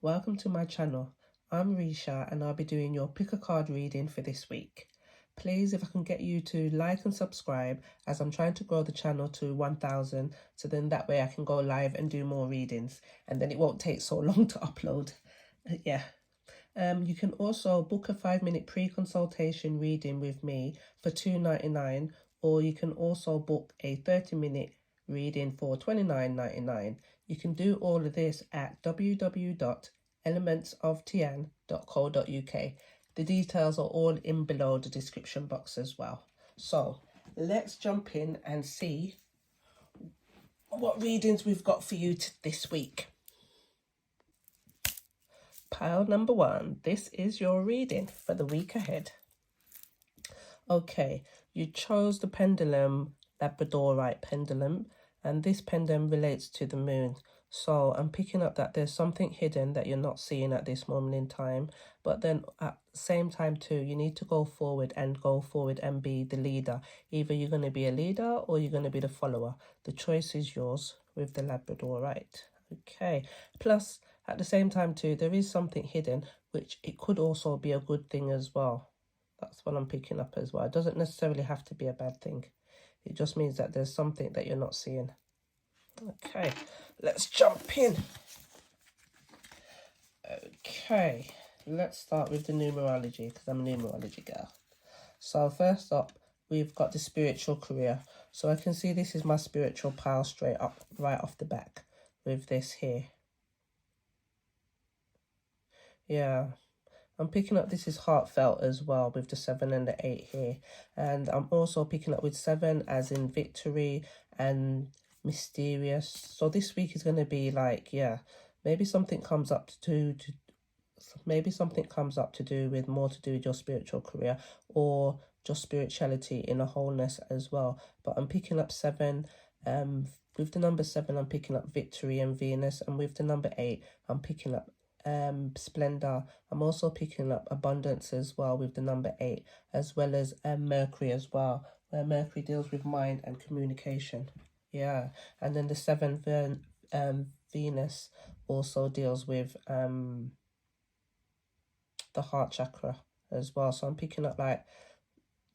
Welcome to my channel. I'm Risha and I'll be doing your pick a card reading for this week. Please, if I can get you to like and subscribe, as I'm trying to grow the channel to 1,000, so then that way I can go live and do more readings and then it won't take so long to upload. You can also book a 5-minute pre-consultation reading with me for $2.99, or you can also book a 30-minute reading for $29.99. You can do all of this at www.ElementsOfTian.co.uk. The details are all in below the description box as well. So let's jump in and see what readings we've got for you this week. Pile number 1, this is your reading for the week ahead. Okay, you chose the pendulum, Labradorite pendulum, and this pendulum relates to the moon. So I'm picking up that there's something hidden that you're not seeing at this moment in time, but then at the same time too, you need to go forward and be the leader. Either you're going to be a leader or you're going to be the follower. The choice is yours with the Labradorite. Okay, plus at the same time too, there is something hidden, which it could also be a good thing as well. That's what I'm picking up as well. It doesn't necessarily have to be a bad thing. It just means that there's something that you're not seeing. Okay, let's jump in. Okay, let's start with the numerology, because I'm a numerology girl. So first up, we've got the spiritual career. So I can see this is my spiritual pile straight up, right off the back with this here. Yeah. I'm picking up this is heartfelt as well with the 7 and the 8 here. And I'm also picking up with 7 as in victory and mysterious. So this week is going to be like, yeah, maybe something comes up to do with more to do with your spiritual career or just spirituality in a wholeness as well. But I'm picking up 7. With the number 7, I'm picking up victory and Venus. And with the number 8, I'm picking up splendor. I'm also picking up abundance as well with the number 8, as well as Mercury as well, where Mercury deals with mind and communication. Yeah, and then the 7th Venus also deals with the heart chakra as well. So I'm picking up like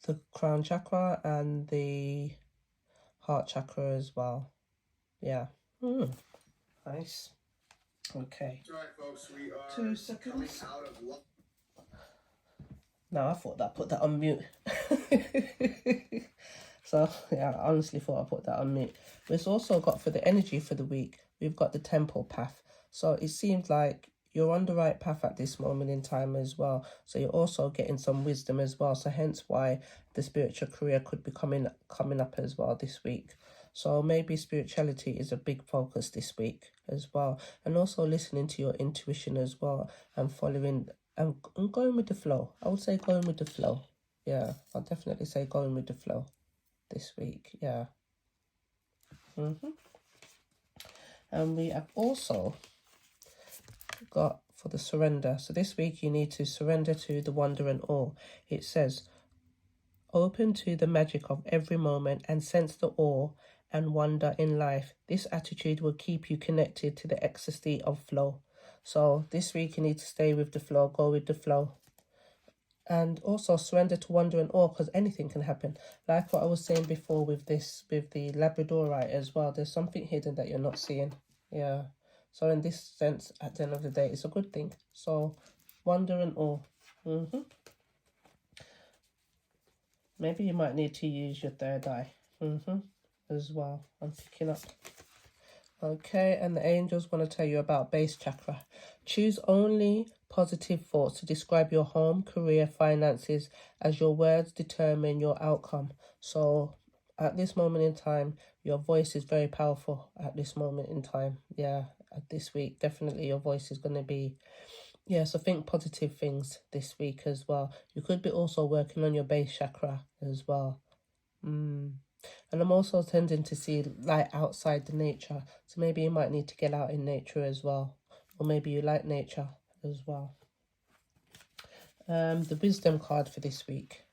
the crown chakra and the heart chakra as well. Yeah. Nice. Okay. That's right, folks. We are 2 seconds. coming out of. No, I thought that I put that on mute. So yeah, I honestly thought I put that on mute. We've also got for the energy for the week, we've got the temple path. So it seems like you're on the right path at this moment in time as well. So you're also getting some wisdom as well. So hence why the spiritual career could be coming up as well this week. So maybe spirituality is a big focus this week as well. And also listening to your intuition as well and following and going with the flow. I would say going with the flow. Yeah, I'll definitely say going with the flow this week. Yeah. And we have also got for the surrender. So this week you need to surrender to the wonder and awe. It says, open to the magic of every moment and sense the awe and wonder in life. This attitude will keep you connected to the ecstasy of flow. So this week you need to stay with the flow, go with the flow. And also surrender to wonder and awe, because anything can happen. Like what I was saying before with this, with the Labradorite as well. There's something hidden that you're not seeing. Yeah. So in this sense, at the end of the day, it's a good thing. So wonder and awe. Maybe you might need to use your third eye. As well. I'm picking up. Okay, and the angels want to tell you about base chakra. Choose only positive thoughts to describe your home, career, finances, as your words determine your outcome. So at this moment in time, your voice is very powerful at this moment in time. Yeah, this week, definitely your voice is going to be... Yeah, so think positive things this week as well. You could be also working on your base chakra as well. And I'm also tending to see light outside the nature. So maybe you might need to get out in nature as well. Or maybe you like nature as well. The wisdom card for this week.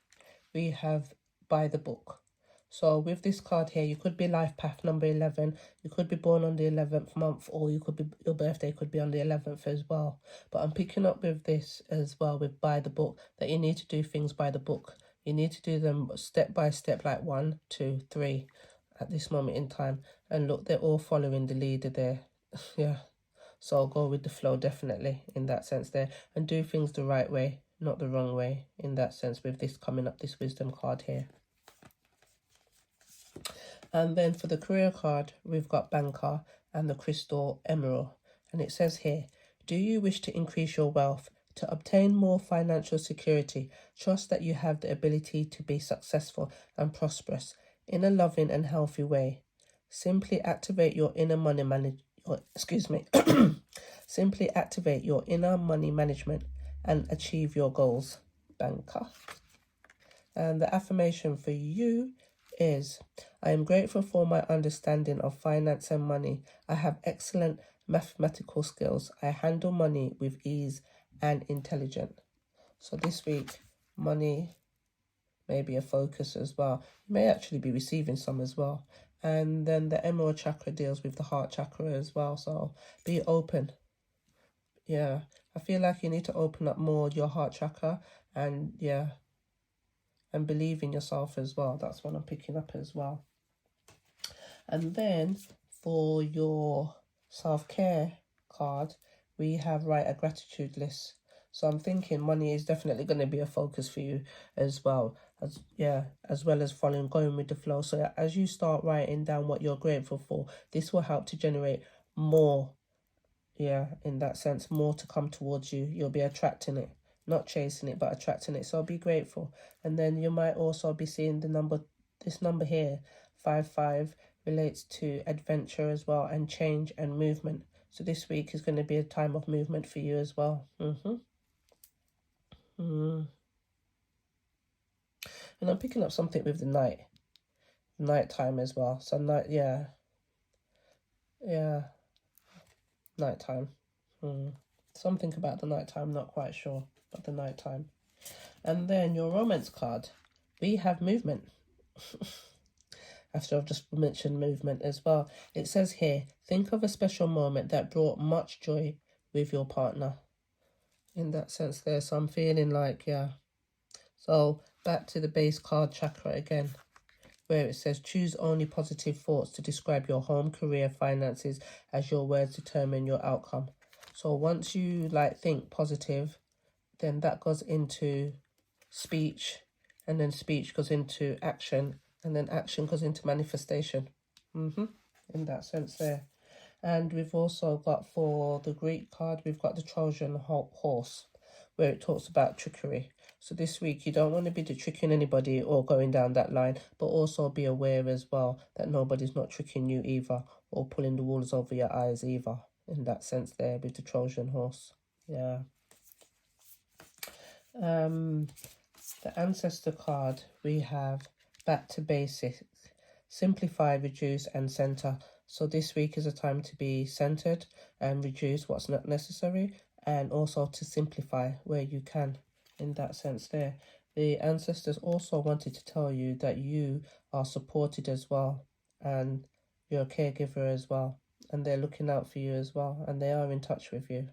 We have by the book. So with this card here, you could be life path number 11. You could be born on the 11th month, or you could be, your birthday could be on the 11th as well. But I'm picking up with this as well, with by the book, that you need to do things by the book. You need to do them step by step, like 1, 2, 3 at this moment in time. And look, they're all following the leader there. Yeah. So I'll go with the flow, definitely, in that sense there. And do things the right way, not the wrong way, in that sense, with this coming up, this wisdom card here. And then for the career card, we've got banker and the crystal emerald. And it says here, do you wish to increase your wealth? To obtain more financial security, trust that you have the ability to be successful and prosperous in a loving and healthy way. Simply activate your inner money Simply activate your inner money management and achieve your goals, banker. And the affirmation for you is, I am grateful for my understanding of finance and money. I have excellent mathematical skills. I handle money with ease and intelligence. So this week, money may be a focus as well. You may actually be receiving some as well. And then the emerald chakra deals with the heart chakra as well. So be open. Yeah, I feel like you need to open up more your heart chakra, and yeah, and believe in yourself as well. That's what I'm picking up as well. And then for your self-care card, we have write a gratitude list. So I'm thinking money is definitely going to be a focus for you as well. As well as going with the flow. So as you start writing down what you're grateful for, this will help to generate more. Yeah, in that sense, more to come towards you. You'll be attracting it, not chasing it, but attracting it. So be grateful. And then you might also be seeing this number here, 55, relates to adventure as well, and change and movement. So this week is going to be a time of movement for you as well. And I'm picking up something with the night time as well. So nighttime. Something about the nighttime, not quite sure, but the nighttime. And then your romance card, we have movement. After I've just mentioned movement as well. It says here, think of a special moment that brought much joy with your partner. In that sense there, so I'm feeling like, yeah. So back to the base card chakra again, where it says, choose only positive thoughts to describe your home, career, finances, as your words determine your outcome. So once you think positive, then that goes into speech, and then speech goes into action, and then action goes into manifestation. In that sense there. And we've also got, for the Greek card, we've got the Trojan horse, where it talks about trickery. So this week, you don't want to be tricking anybody or going down that line, but also be aware as well that nobody's not tricking you either, or pulling the walls over your eyes either, in that sense there with the Trojan horse. Yeah. The ancestor card, we have back to basics, simplify, reduce, and center. So this week is a time to be centered and reduce what's not necessary, and also to simplify where you can, in that sense there. The ancestors also wanted to tell you that you are supported as well, and you're a caregiver as well, and they're looking out for you as well, and they are in touch with you.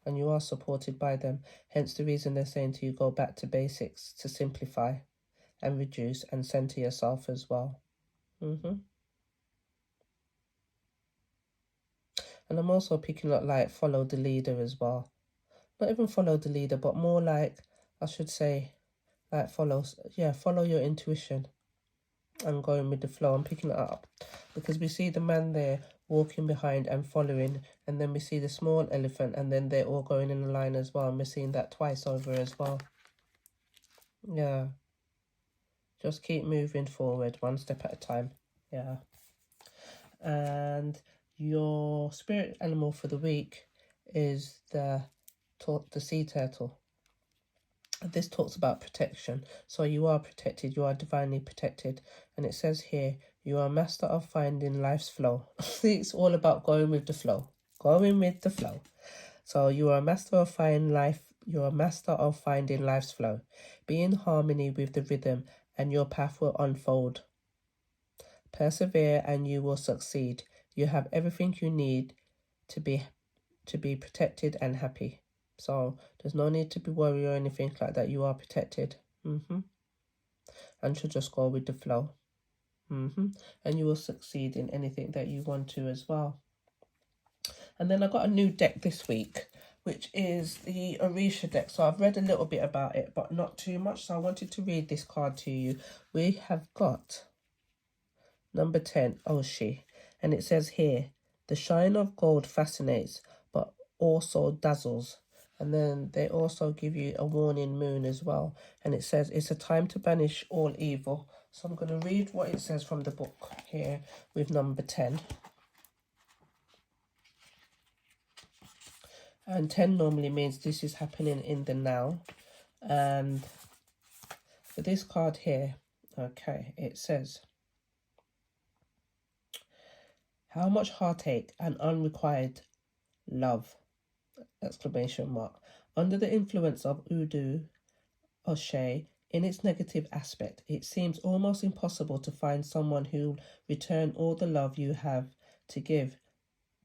And you are supported by them. Hence the reason they're saying to you, go back to basics, to simplify and reduce and center yourself as well. And I'm also picking up follow the leader as well. Not even follow the leader, but more I should say, follow your intuition and going with the flow. I'm picking it up because we see the man there walking behind and following, and then we see the small elephant, and then they're all going in a line as well, and we're seeing that twice over as well. Yeah, just keep moving forward one step at a time. Yeah. And your spirit animal for the week is the sea turtle. This talks about protection. So you are protected, you are divinely protected. And it says here, you are a master of finding life's flow. It's all about going with the flow. Going with the flow. So you are a master of finding life's flow. Be in harmony with the rhythm, and your path will unfold Persevere and you will succeed. You have everything you need to be protected and happy. So there's no need to be worried or anything like that. You are protected. And should just go with the flow. And you will succeed in anything that you want to as well. And then I got a new deck this week, which is the Orisha deck. So I've read a little bit about it, but not too much. So I wanted to read this card to you. We have got number 10, Oshi. And it says here, the shine of gold fascinates, but also dazzles. And then they also give you a warning moon as well. And it says, it's a time to banish all evil. So I'm going to read what it says from the book here with number 10. And 10 normally means this is happening in the now. And for this card here, okay, it says, how much heartache and unrequited love, exclamation mark. Under the influence of Udu O'Shea, in its negative aspect, it seems almost impossible to find someone who'll return all the love you have to give.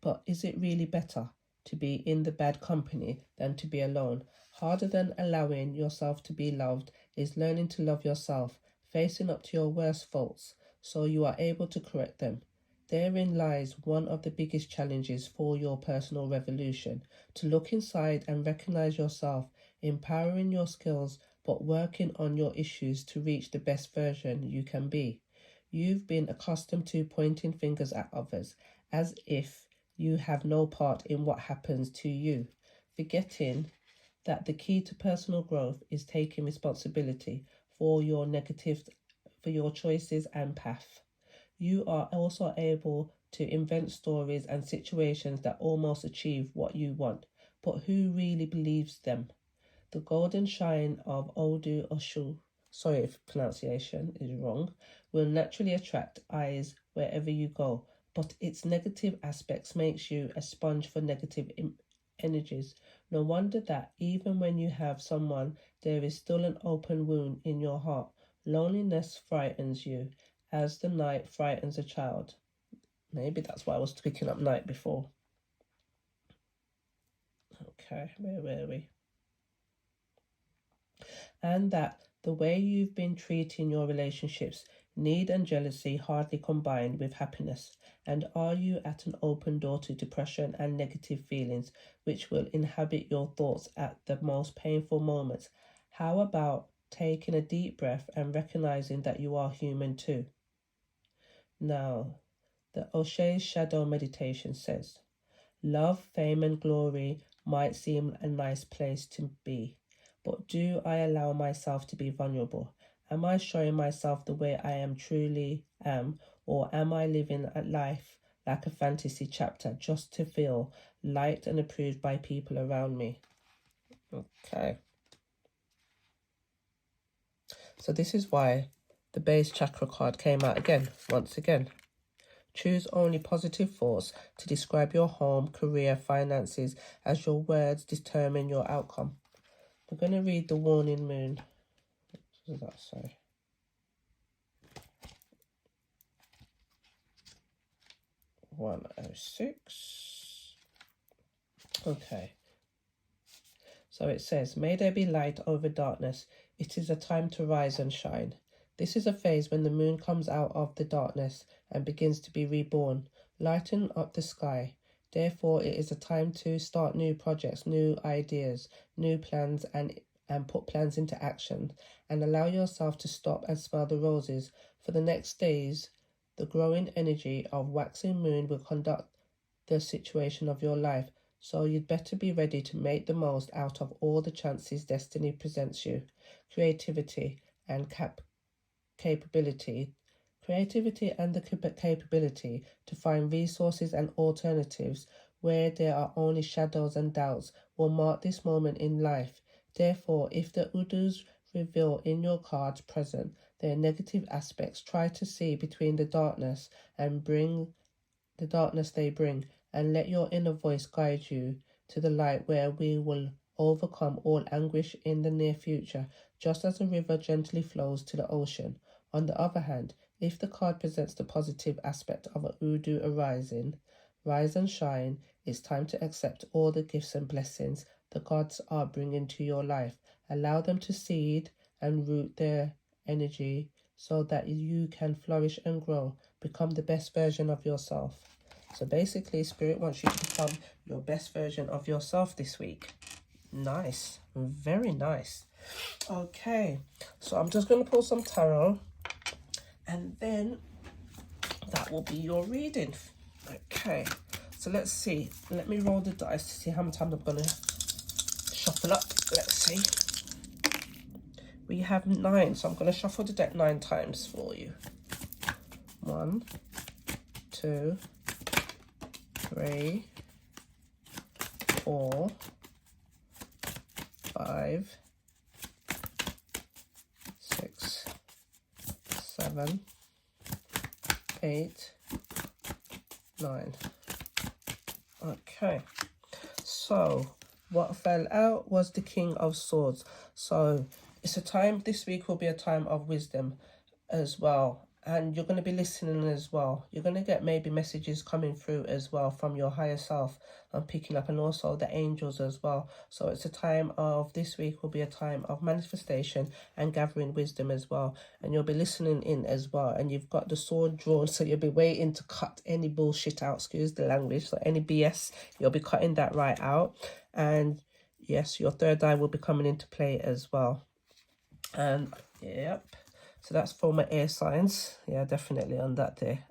But is it really better to be in the bad company than to be alone? Harder than allowing yourself to be loved is learning to love yourself, facing up to your worst faults so you are able to correct them. Therein lies one of the biggest challenges for your personal revolution, to look inside and recognize yourself, empowering your skills, but working on your issues to reach the best version you can be. You've been accustomed to pointing fingers at others, as if you have no part in what happens to you, forgetting that the key to personal growth is taking responsibility for your choices and path. You are also able to invent stories and situations that almost achieve what you want, but who really believes them? The golden shine of Odu Oshu, sorry if pronunciation is wrong, will naturally attract eyes wherever you go, but its negative aspects makes you a sponge for negative energies. No wonder that even when you have someone, there is still an open wound in your heart. Loneliness frightens you, as the night frightens a child. Maybe that's why I was picking up night before. Okay, where were we? And that the way you've been treating your relationships, need and jealousy hardly combined with happiness. And are you at an open door to depression and negative feelings, which will inhabit your thoughts at the most painful moments? How about taking a deep breath and recognizing that you are human too? Now, the O'Shea's Shadow Meditation says, love, fame and glory might seem a nice place to be, but do I allow myself to be vulnerable? Am I showing myself the way I am truly am, or am I living a life like a fantasy chapter just to feel liked and approved by people around me? Okay. So this is why the base chakra card came out again, once again. Choose only positive thoughts to describe your home, career, finances, as your words determine your outcome. I'm going to read the warning moon. What does that say? (106). Okay. So it says, may there be light over darkness. It is a time to rise and shine. This is a phase when the moon comes out of the darkness and begins to be reborn, lighten up the sky. Therefore, it is a time to start new projects, new ideas, new plans, and put plans into action, and allow yourself to stop and smell the roses. For the next days, the growing energy of waxing moon will conduct the situation of your life, so you'd better be ready to make the most out of all the chances destiny presents you. Creativity and capability and the capability to find resources and alternatives where there are only shadows and doubts will mark this moment in life. Therefore, if the Udus reveal in your cards present their negative aspects, try to see between the darkness and bring the darkness they bring, and let your inner voice guide you to the light where we will overcome all anguish in the near future, just as a river gently flows to the ocean. On the other hand, If the card presents the positive aspect of a Udu arising, rise and shine, it's time to accept all the gifts and blessings the gods are bringing to your life. Allow them to seed and root their energy so that you can flourish and grow. Become the best version of yourself. So basically, Spirit wants you to become your best version of yourself this week. Nice. Very nice. Okay. So I'm just going to pull some tarot. And then that will be your reading. Okay. So let's see. Let me roll the dice to see how many times I'm going to shuffle up. Let's see. We have 9. So I'm going to shuffle the deck 9 times for you. 1, 2, 3, 4, 5, 6, 7, 8, 9. Okay, so what fell out was the King of Swords. So it's a time, this week will be a time of wisdom as well. And you're going to be listening as well. You're going to get maybe messages coming through as well from your higher self. I'm picking up, and also the angels as well. So it's a time of, this week will be a time of manifestation and gathering wisdom as well. And you'll be listening in as well. And you've got the sword drawn, so you'll be waiting to cut any bullshit out, excuse the language. So any BS, you'll be cutting that right out. And yes, your third eye will be coming into play as well. And yep. So that's for my air signs. Yeah, definitely on that there.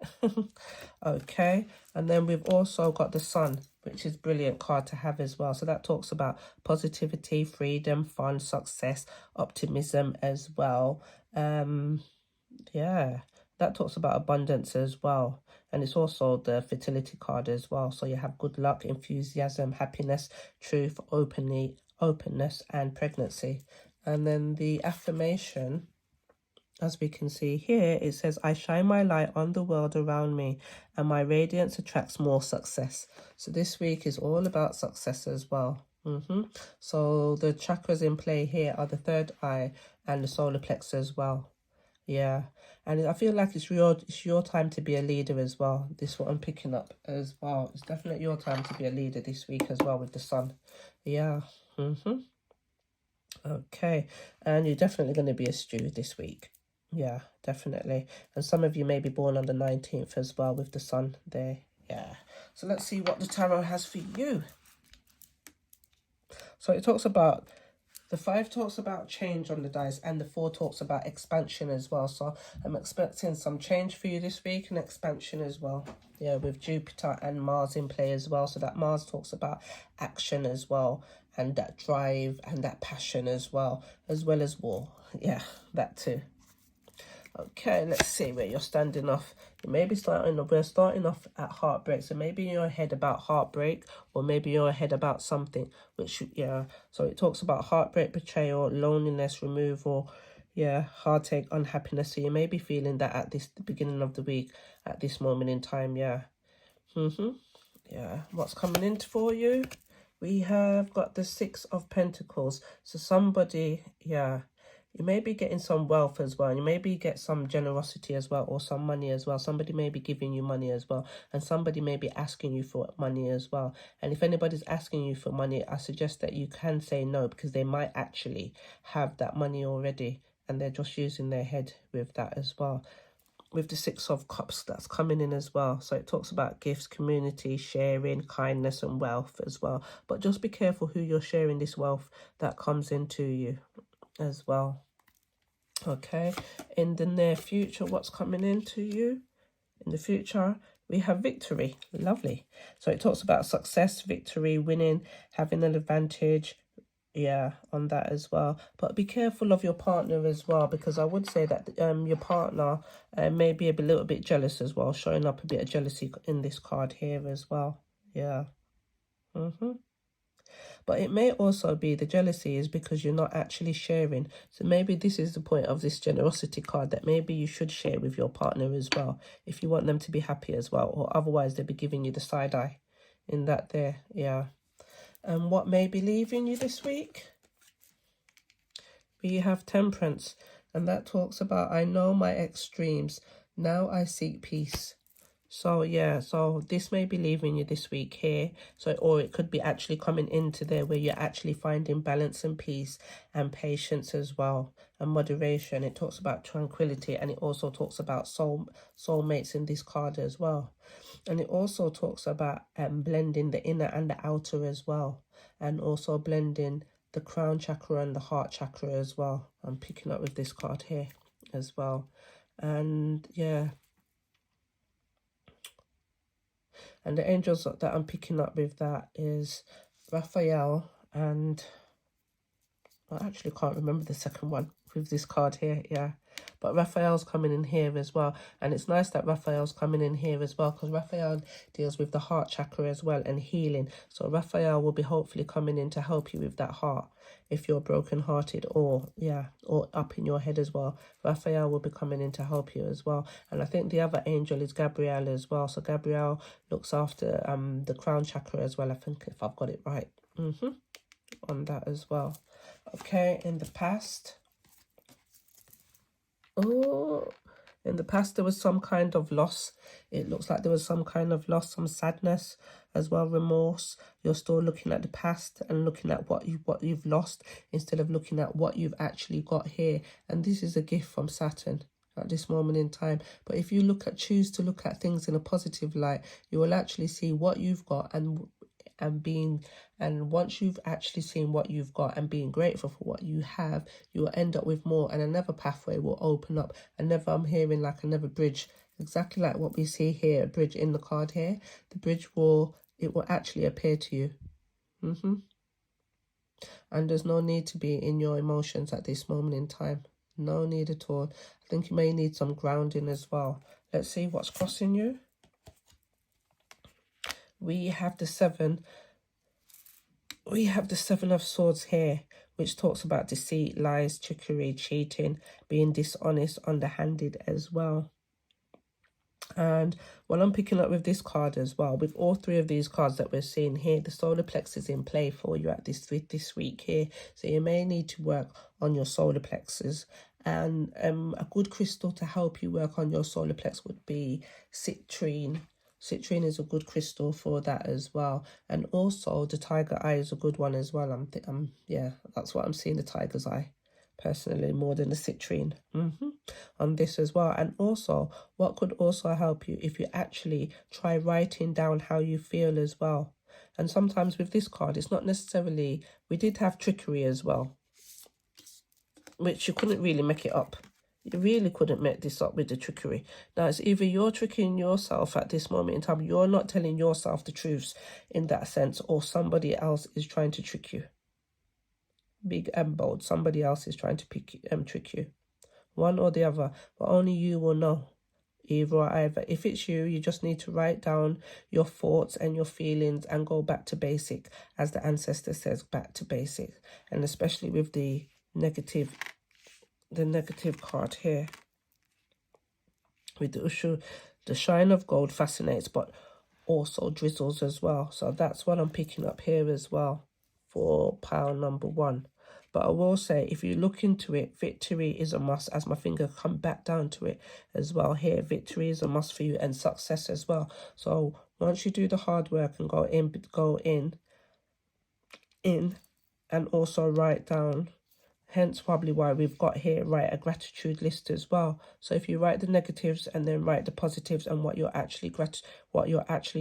Okay. And then we've also got the Sun, which is a brilliant card to have as well. So that talks about positivity, freedom, fun, success, optimism as well. Yeah, that talks about abundance as well. And it's also the fertility card as well. So you have good luck, enthusiasm, happiness, truth, openness, and pregnancy. And then the affirmation, as we can see here, it says, I shine my light on the world around me and my radiance attracts more success. So this week is all about success as well. So the chakras in play here are the third eye and the solar plexus as well. Yeah, and I feel like it's your time to be a leader as well. This is what I'm picking up as well. It's definitely your time to be a leader this week as well with the Sun. Yeah. Okay, and you're definitely going to be a stew this week. Yeah, definitely. And some of you may be born on the 19th as well with the Sun there. Yeah. So let's see what the tarot has for you. So it talks about, the 5 talks about change on the dice, and the 4 talks about expansion as well. So I'm expecting some change for you this week and expansion as well. Yeah, with Jupiter and Mars in play as well. So that Mars talks about action as well, and that drive and that passion as well as war. Yeah, that too. Okay, let's see where you're standing off. You may be we're starting off at heartbreak. So maybe you're ahead about heartbreak, or maybe you're ahead about something, which, yeah. So it talks about heartbreak, betrayal, loneliness, removal, yeah, heartache, unhappiness. So you may be feeling that at the beginning of the week, at this moment in time, yeah. Yeah, what's coming in for you? We have got the 6 of Pentacles. So somebody, yeah, you may be getting some wealth as well. You maybe get some generosity as well, or some money as well. Somebody may be giving you money as well. And somebody may be asking you for money as well. And if anybody's asking you for money, I suggest that you can say no, because they might actually have that money already and they're just using their head with that as well. With the 6 of Cups that's coming in as well. So it talks about gifts, community, sharing, kindness and wealth as well. But just be careful who you're sharing this wealth that comes into you as well. Okay, in the near future, what's coming into you? In the future, we have victory. Lovely. So it talks about success, victory, winning, having an advantage, yeah, on that as well. But be careful of your partner as well, because I would say that your partner may be a little bit jealous as well, showing up a bit of jealousy in this card here as well. Yeah. But it may also be the jealousy is because you're not actually sharing. So maybe this is the point of this generosity card, that maybe you should share with your partner as well, if you want them to be happy as well, or otherwise they'll be giving you the side eye in that there. Yeah. And what may be leaving you this week? We have Temperance, and that talks about, I know my extremes. Now I seek peace. So yeah, so this may be leaving you this week here. So, or it could be actually coming into there where you're actually finding balance and peace and patience as well, and moderation. It talks about tranquility, and it also talks about soulmates in this card as well. And it also talks about blending the inner and the outer as well, and also blending the crown chakra and the heart chakra as well. I'm picking up with this card here as well. And yeah, and the angels that I'm picking up with that is Raphael, and I actually can't remember the second one with this card here, yeah. But Raphael's coming in here as well. And it's nice that Raphael's coming in here as well, because Raphael deals with the heart chakra as well and healing. So Raphael will be hopefully coming in to help you with that heart if you're broken-hearted, or, yeah, or up in your head as well. Raphael will be coming in to help you as well. And I think the other angel is Gabrielle as well. So Gabrielle looks after the crown chakra as well, I think, if I've got it right. On that as well. Okay, in the past, in the past there was some kind of loss. It looks like there was some kind of loss, some sadness as well, remorse. You're still looking at the past and looking at what you've lost instead of looking at what you've actually got here. And this is a gift from Saturn at this moment in time. But if you choose to look at things in a positive light, you will actually see what you've got, and once you've actually seen what you've got and being grateful for what you have, you will end up with more, and another pathway will open up. I'm hearing like another bridge, exactly like what we see here, a bridge in the card here. The bridge will actually appear to you. And there's no need to be in your emotions at this moment in time. No need at all. I think you may need some grounding as well. Let's see what's crossing you. We have the Seven of Swords here, which talks about deceit, lies, trickery, cheating, being dishonest, underhanded as well. And what I'm picking up with this card as well, with all three of these cards that we're seeing here, the solar plexus is in play for you at this week here. So you may need to work on your solar plexus. And a good crystal to help you work on your solar plexus would be citrine. Citrine is a good crystal for that as well. And also the tiger eye is a good one as well. Yeah, that's what I'm seeing, the tiger's eye, personally, more than the citrine on this as well. And also, what could also help you if you actually try writing down how you feel as well. And sometimes with this card, it's not necessarily, we did have trickery as well, which you couldn't really make it up. You really couldn't make this up with the trickery. Now, it's either you're tricking yourself at this moment in time, you're not telling yourself the truths in that sense, or somebody else is trying to trick you. Big and bold, somebody else is trying to trick you. One or the other, but only you will know. Either or either. If it's you, you just need to write down your thoughts and your feelings and go back to basic, as the ancestor says, back to basic. And especially with the negative card here with the Ushu, the shine of gold fascinates, but also drizzles as well. So that's what I'm picking up here as well for pile number 1. But I will say, if you look into it, victory is a must, as my finger come back down to it as well here. Victory is a must for you, and success as well. So once you do the hard work and go in and also write down, hence probably why we've got here, write a gratitude list as well. So if you write the negatives and then write the positives and what you're actually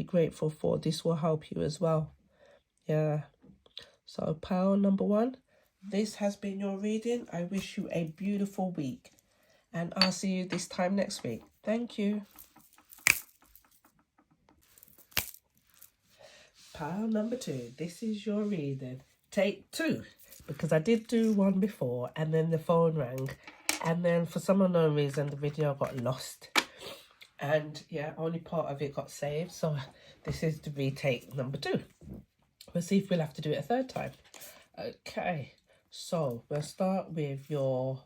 grateful for, this will help you as well. Yeah. So pile number 1. This has been your reading. I wish you a beautiful week, and I'll see you this time next week. Thank you. Pile number 2. This is your reading. Take 2. Because I did do one before, and then the phone rang, and then for some unknown reason the video got lost, and yeah, only part of it got saved. So this is the retake number 2. We'll see if we'll have to do it a third time. Okay, so we'll start with your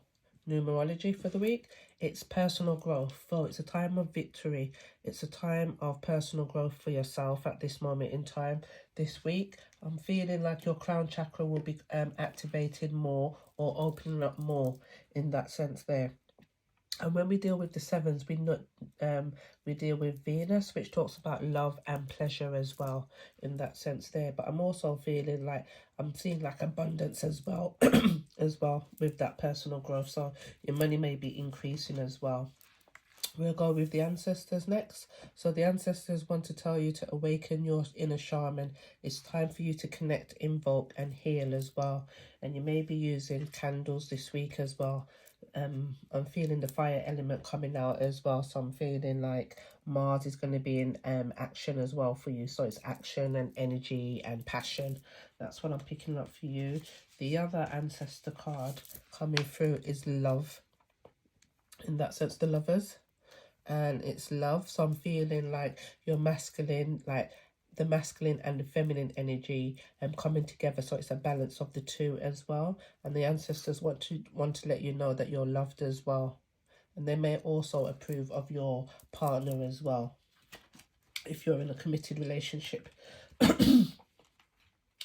numerology for the week. It's personal growth. So it's a time of victory. It's a time of personal growth for yourself at this moment in time this week. I'm feeling like your crown chakra will be activated more, or opening up more in that sense there. And when we deal with the sevens, we deal with Venus, which talks about love and pleasure as well, in that sense there. But I'm also feeling like I'm seeing like abundance as well, as well with that personal growth. So your money may be increasing as well. We'll go with the ancestors next. So the ancestors want to tell you to awaken your inner shaman. It's time for you to connect, invoke, and heal as well. And you may be using candles this week as well. I'm feeling the fire element coming out as well. So I'm feeling like Mars is going to be in action as well for you. So it's action and energy and passion. That's what I'm picking up for you. The other ancestor card coming through is love. In that sense, the lovers. And it's love. So I'm feeling like your masculine, like the masculine and the feminine energy coming together. So it's a balance of the two as well. And the ancestors want to let you know that you're loved as well. And they may also approve of your partner as well, if you're in a committed relationship.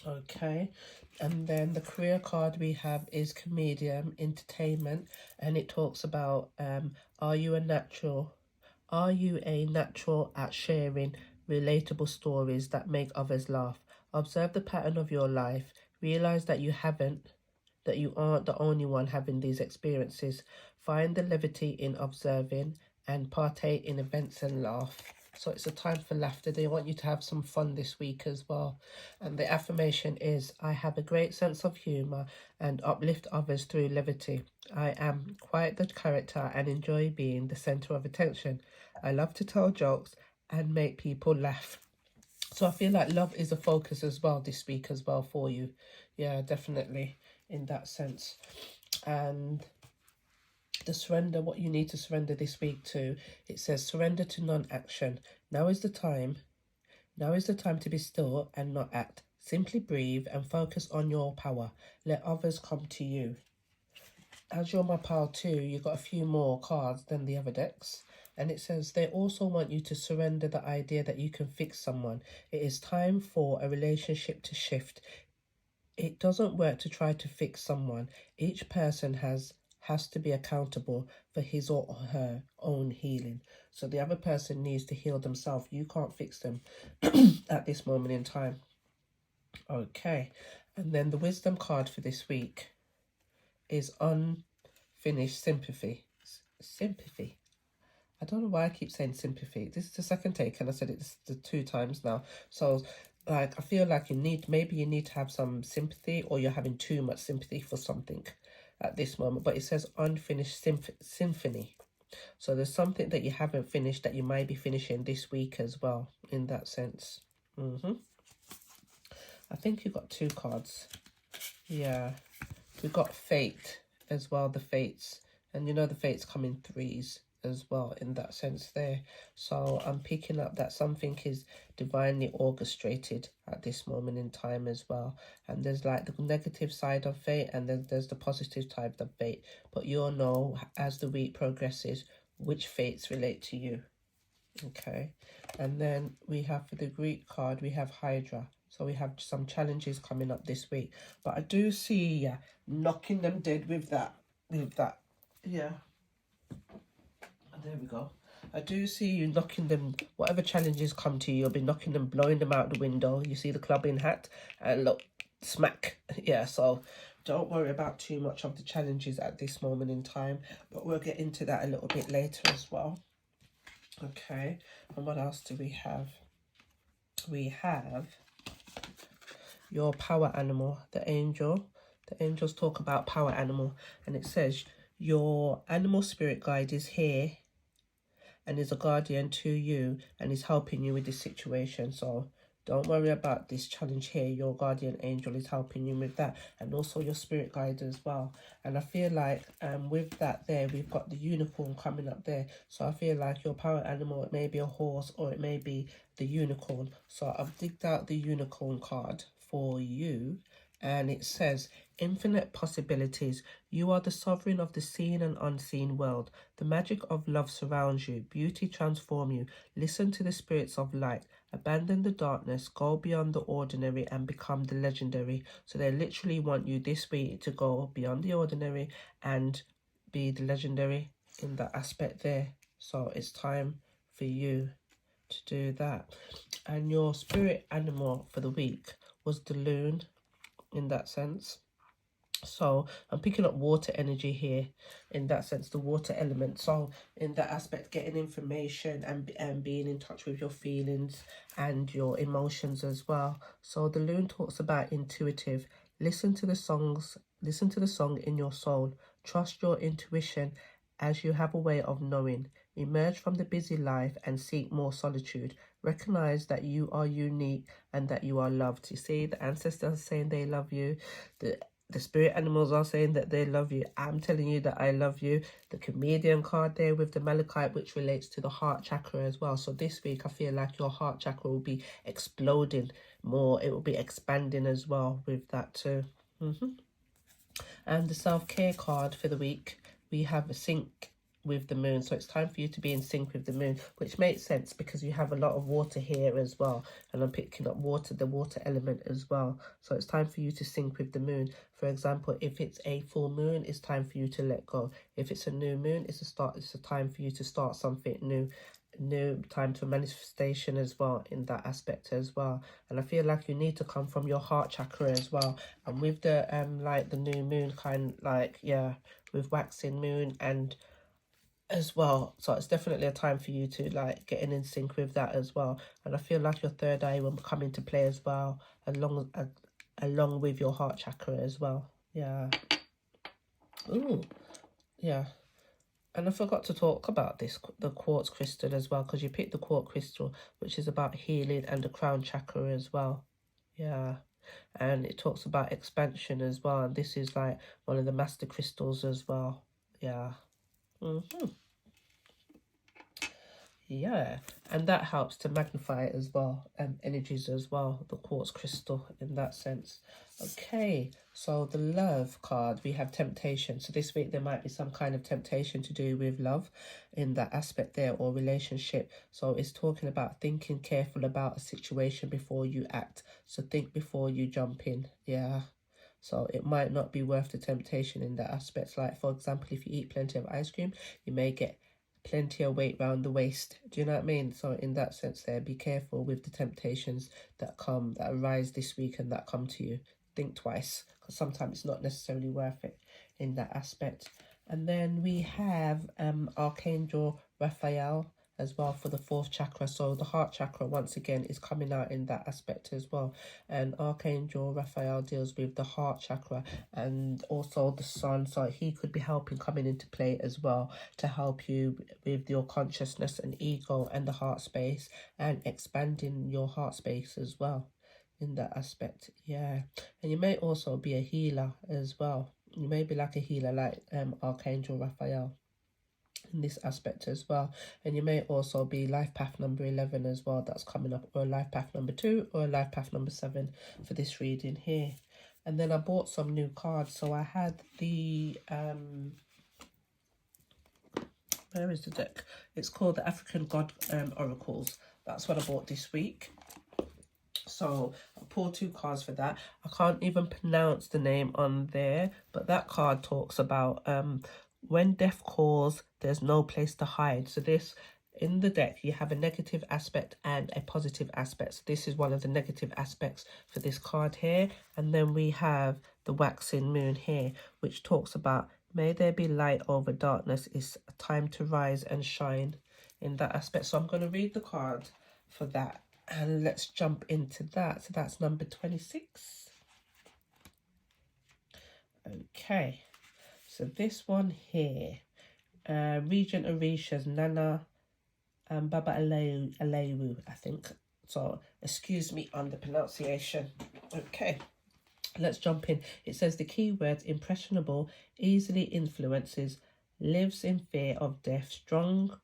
Okay, and then the career card we have is comedian, entertainment, and it talks about are you a natural at sharing relatable stories that make others laugh? Observe the pattern of your life. Realize that you aren't the only one having these experiences. Find the levity in observing and partake in events and laugh. So it's a time for laughter. They want you to have some fun this week as well. And the affirmation is, I have a great sense of humour and uplift others through levity. I am quite the character and enjoy being the centre of attention. I love to tell jokes and make people laugh. So I feel like love is a focus as well this week as well for you. Yeah, definitely in that sense. And the surrender, what you need to surrender this week to, it says surrender to non-action. Now is the time to be still and not act. Simply breathe and focus on your power. Let others come to you. As you're my pile too, you've got a few more cards than the other decks. And it says they also want you to surrender the idea that you can fix someone. It is time for a relationship to shift. It doesn't work to try to fix someone. Each person has to be accountable for his or her own healing. So the other person needs to heal themselves. You can't fix them at this moment in time. Okay. And then the wisdom card for this week is unfinished sympathy. Sympathy. I don't know why I keep saying sympathy. This is the second take and I said it the 2 times now. So like I feel like maybe you need to have some sympathy, or you're having too much sympathy for something at this moment. But it says unfinished symphony. So there's something that you haven't finished that you might be finishing this week as well, in that sense. I think you got 2 cards. Yeah. We got fate as well, the fates. And you know the fates come in 3s as well, in that sense there. So I'm picking up that something is divinely orchestrated at this moment in time as well. And there's like the negative side of fate, and then there's the positive type of fate. But you'll know as the week progresses which fates relate to you. Okay. And then we have, for the Greek card, we have Hydra. So we have some challenges coming up this week. But I do see knocking them dead with that. Yeah. There we go. I do see you knocking them, whatever challenges come to you, you'll be knocking them, blowing them out the window. You see the clubbing hat and look, smack. Yeah, so don't worry about too much of the challenges at this moment in time. But we'll get into that a little bit later as well. Okay, and what else do we have? We have your power animal, the angel. The angels talk about power animal, and it says your animal spirit guide is here and is a guardian to you and is helping you with this situation. So don't worry about this challenge here. Your guardian angel is helping you with that, and also your spirit guide as well. And I feel like with that there, we've got the unicorn coming up there. So I feel like your power animal, it may be a horse or it may be the unicorn. So I've digged out the unicorn card for you. And it says, infinite possibilities. You are the sovereign of the seen and unseen world. The magic of love surrounds you. Beauty transforms you. Listen to the spirits of light. Abandon the darkness. Go beyond the ordinary and become the legendary. So they literally want you this week to go beyond the ordinary and be the legendary. in that aspect there. So it's time for you to do that. And your spirit animal for the week was the loon in that sense. So I'm picking up water energy here in that sense, the water element. So in that aspect, getting information and being in touch with your feelings and your emotions as well. So the loon talks about intuitive. Listen to the songs, listen to the song in your soul. Trust your intuition as you have a way of knowing. Emerge from the busy life and seek more solitude. Recognize that you are unique and that you are loved. You see, the ancestors are saying they love you. The spirit animals are saying that they love you. I'm telling you that I love you. The comedian card there with the malachite, which relates to the heart chakra as well. So this week, I feel like your heart chakra will be exploding more. It will be expanding as well with that too. And the self-care card for the week, we have a sync with the moon. So it's time for you to be in sync with the moon, which makes sense because you have a lot of water here as well. And I'm picking up water, the water element as well. So it's time for you to sync with the moon. For example, if it's a full moon, it's time for you to let go. If it's a new moon, it's a time for you to start something new time for manifestation as well in that aspect as well. And I feel like you need to come from your heart chakra as well. And with the like the new moon kind, like, yeah, with waxing moon and as well, so it's definitely a time for you to like getting in sync with that as well. And I feel like your third eye will come into play as well, along with your heart chakra as well. Yeah. Ooh, yeah. And I forgot to talk about this, the quartz crystal as well, because you picked the quartz crystal, which is about healing and the crown chakra as well. Yeah. And it talks about expansion as well. And this is like one of the master crystals as well. Yeah. Yeah, and that helps to magnify it as well, energies as well, the quartz crystal in that sense. Okay, so the love card, we have temptation. So this week there might be some kind of temptation to do with love in that aspect there, or relationship. So it's talking about thinking careful about a situation before you act. So think before you jump in. Yeah. So it might not be worth the temptation in that aspect. Like, for example, if you eat plenty of ice cream, you may get plenty of weight round the waist. Do you know what I mean? So in that sense there, be careful with the temptations that arise this week and that come to you. Think twice, because sometimes it's not necessarily worth it in that aspect. And then we have Archangel Raphael as well for the fourth chakra. So the heart chakra once again is coming out in that aspect as well. And Archangel Raphael deals with the heart chakra and also the sun. So he could be helping coming into play as well to help you with your consciousness and ego and the heart space and expanding your heart space as well in that aspect. Yeah. And you may also be a healer as well. You may be like a healer like Archangel Raphael in this aspect as well. And you may also be life path number 11 as well, that's coming up, or life path number 2 or life path number 7 for this reading here. And then I bought some new cards. So I had the where is the deck? It's called the African God Oracles. That's what I bought this week. So I pulled 2 cards for that. I can't even pronounce the name on there, but that card talks about when death calls, there's no place to hide. So this, in the deck, you have a negative aspect and a positive aspect. So this is one of the negative aspects for this card here. And then we have the waxing moon here, which talks about may there be light over darkness. It's a time to rise and shine in that aspect. So I'm going to read the card for that. And let's jump into that. So that's number 26. Okay. So this one here, Regent Orisha's Nana Baba Alewu, I think. So excuse me on the pronunciation. Okay. Let's jump in. It says the key words: impressionable, easily influences, lives in fear of death, strong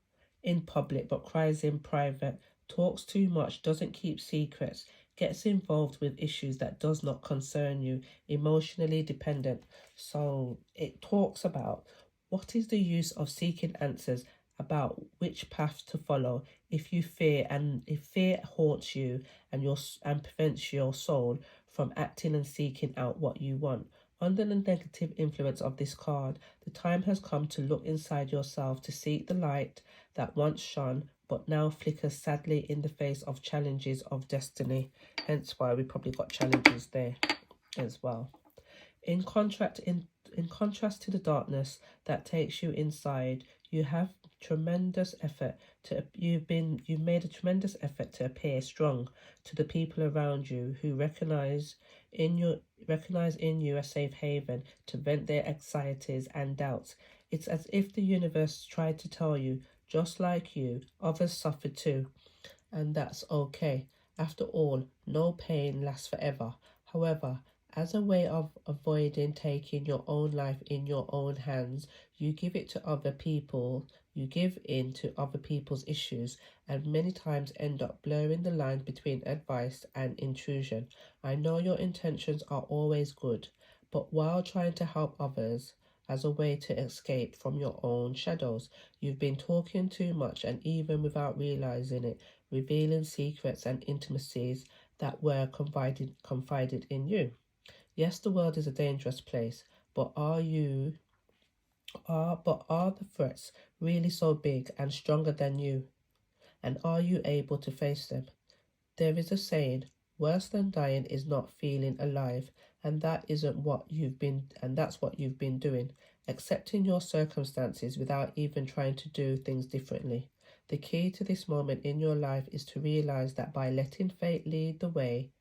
in public but cries in private, talks too much, doesn't keep secrets, gets involved with issues that does not concern you, emotionally dependent. So it talks about what is the use of seeking answers about which path to follow if fear haunts you and prevents your soul from acting and seeking out what you want. Under the negative influence of this card, the time has come to look inside yourself to seek the light that once shone but now flickers sadly in the face of challenges of destiny. Hence why we probably got challenges there as well. In contrast to the darkness that takes you inside, you've made a tremendous effort to appear strong to the people around you, who recognize in you a safe haven to vent their anxieties and doubts. It's as if the universe tried to tell you, just like you, others suffered too, and that's okay. After all, no pain lasts forever. However, as a way of avoiding taking your own life in your own hands, you give in to other people's issues, and many times end up blurring the line between advice and intrusion. I know your intentions are always good, but while trying to help others as a way to escape from your own shadows, you've been talking too much, and even without realizing it, revealing secrets and intimacies that were confided in you. Yes, the world is a dangerous place, but are the threats really so big and stronger than you? And are you able to face them? There is a saying, worse than dying is not feeling alive, and that's what you've been doing, accepting your circumstances without even trying to do things differently. The key to this moment in your life is to realize that by letting fate lead the way,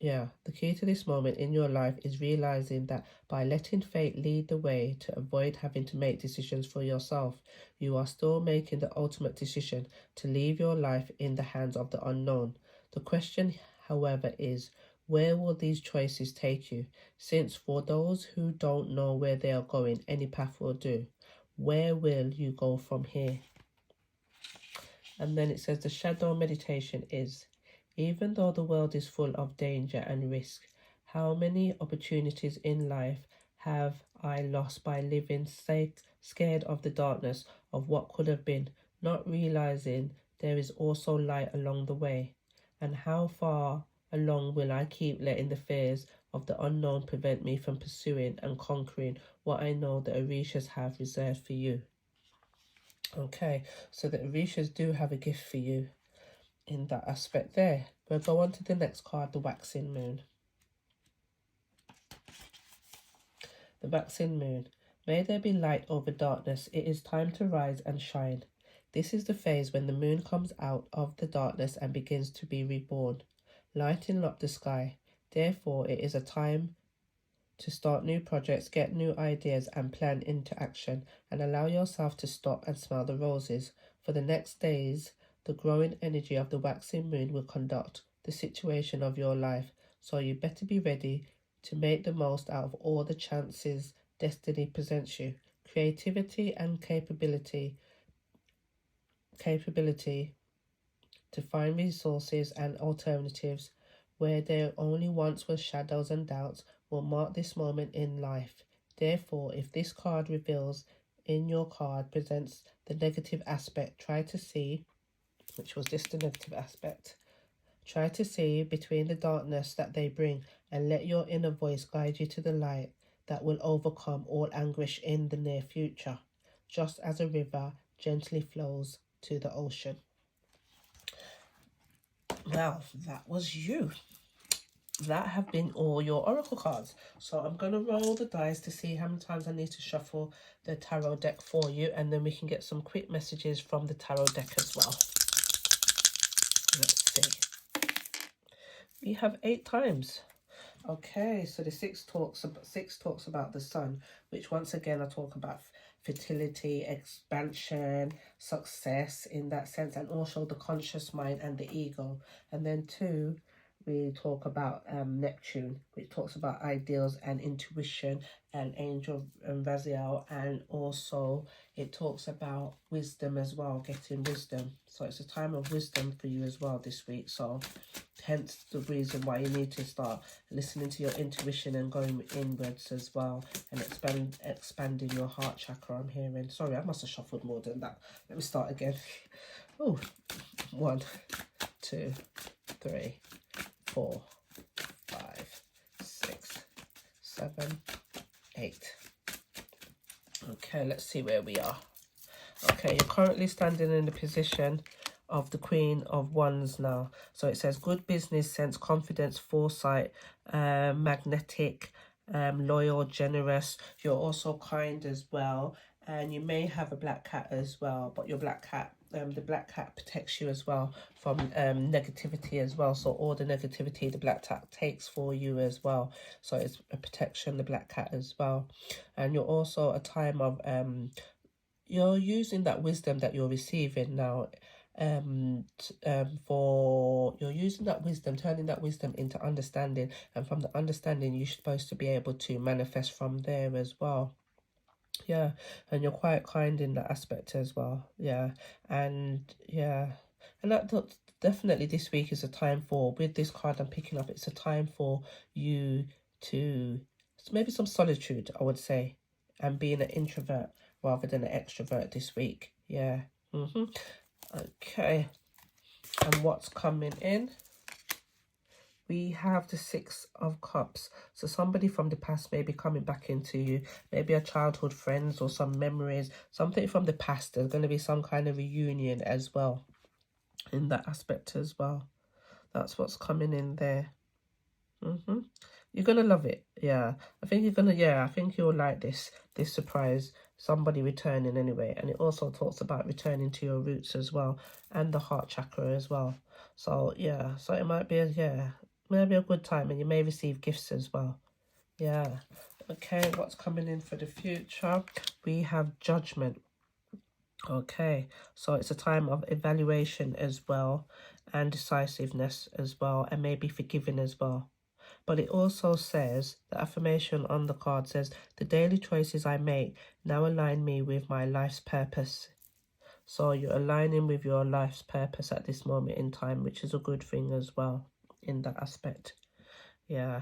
the key to this moment in your life is realizing that by letting fate lead the way to avoid having to make decisions for yourself, you are still making the ultimate decision to leave your life in the hands of the unknown. The question, however, is, where will these choices take you? Since for those who don't know where they are going, any path will do. Where will you go from here? And then it says the shadow meditation is, even though the world is full of danger and risk, how many opportunities in life have I lost by living scared of the darkness of what could have been, not realizing there is also light along the way? And how far along will I keep letting the fears of the unknown prevent me from pursuing and conquering what I know the Orishas have reserved for you? Okay, so the Orishas do have a gift for you in that aspect there. We'll go on to the next card, the waxing moon. The waxing moon. May there be light over darkness. It is time to rise and shine. This is the phase when the moon comes out of the darkness and begins to be reborn, lighting up the sky. Therefore, it is a time to start new projects, get new ideas and plan into action, and allow yourself to stop and smell the roses. For the next days, the growing energy of the waxing moon will conduct the situation of your life, so you better be ready to make the most out of all the chances destiny presents you. Creativity and capability to find resources and alternatives where there only once were shadows and doubts will mark this moment in life. Therefore, if this card reveals in your card presents the negative aspect, try to see between the darkness that they bring, and let your inner voice guide you to the light that will overcome all anguish in the near future, just as a river gently flows to the ocean. Well, that was you. That have been all your oracle cards. So I'm going to roll the dice to see how many times I need to shuffle the tarot deck for you, and then we can get some quick messages from the tarot deck as well. Let's see. We have 8 times. Okay, so the six talks about the sun, which once again I talk about fertility, expansion, success in that sense, and also the conscious mind and the ego. And then 2, we talk about Neptune, which talks about ideals and intuition, and Angel and Raziel, and also it talks about wisdom as well, getting wisdom. So it's a time of wisdom for you as well this week. So hence the reason why you need to start listening to your intuition and going inwards as well, and expanding your heart chakra. I'm hearing. Sorry, I must have shuffled more than that. Let me start again. Oh, 1, 2, 3, 4, 5, 6, 7, 8. Okay, let's see where we are. Okay, you're currently standing in the position of the Queen of Wands now. So it says good business sense, confidence, foresight, magnetic, loyal, generous. You're also kind as well. And you may have a black cat as well, but your black cat, the black cat protects you as well from negativity as well. So all the negativity the black cat takes for you as well. So it's a protection, the black cat as well. And you're also a time of you're using that wisdom that you're receiving now, for you're using that wisdom, turning that wisdom into understanding, and from the understanding you're supposed to be able to manifest from there as well. Yeah, and you're quite kind in that aspect as well. Yeah, and yeah, and that definitely this week is a time for, with this card I'm picking up, it's a time for you to maybe some solitude, I would say, and being an introvert rather than an extrovert this week. Yeah. Okay. And what's coming in? We have the 6 of Cups. So somebody from the past may be coming back into you. Maybe a childhood friends or some memories. Something from the past. There's going to be some kind of reunion as well in that aspect as well. That's what's coming in there. You're going to love it. Yeah. I think you're going to, I think you'll like this surprise. Somebody returning anyway. And it also talks about returning to your roots as well. And the heart chakra as well. So, yeah. So it might be, maybe a good time, and you may receive gifts as well. Yeah. Okay, what's coming in for the future? We have Judgment. Okay, so it's a time of evaluation as well, and decisiveness as well, and maybe forgiving as well. But it also says, the affirmation on the card says, the daily choices I make now align me with my life's purpose. So you're aligning with your life's purpose at this moment in time, which is a good thing as well in that aspect. Yeah.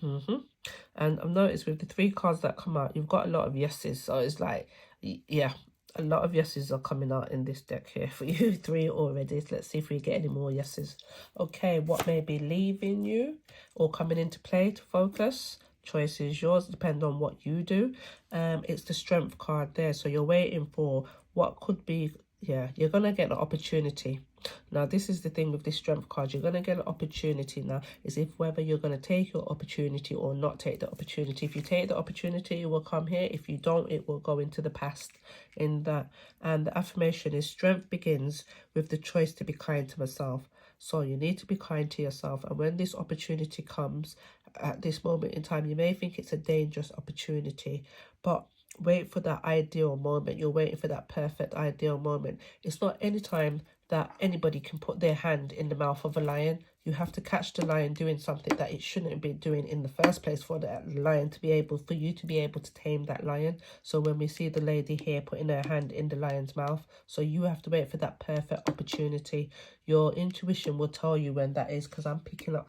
And I've noticed with the 3 cards that come out, you've got a lot of yeses. So it's like, yeah, a lot of yeses are coming out in this deck here for you. 3 already. Let's see if we get any more yeses. Okay, what may be leaving you or coming into play to focus? Choice is yours, depend on what you do. It's the Strength card there. So you're waiting for what could be, you're going to get an opportunity. Now, this is the thing with this Strength card. You're going to get an opportunity now. Is if whether you're going to take your opportunity or not take the opportunity. If you take the opportunity, it will come here. If you don't, it will go into the past in that. And the affirmation is, strength begins with the choice to be kind to myself. So you need to be kind to yourself. And when this opportunity comes at this moment in time, you may think it's a dangerous opportunity, but wait for that ideal moment. You're waiting for that perfect ideal moment. It's not any time that anybody can put their hand in the mouth of a lion. You have to catch the lion doing something that it shouldn't be doing in the first place for the lion to be able, for you to be able to tame that lion. So when we see the lady here putting her hand in the lion's mouth, so you have to wait for that perfect opportunity. Your intuition will tell you when that is, because I'm picking up,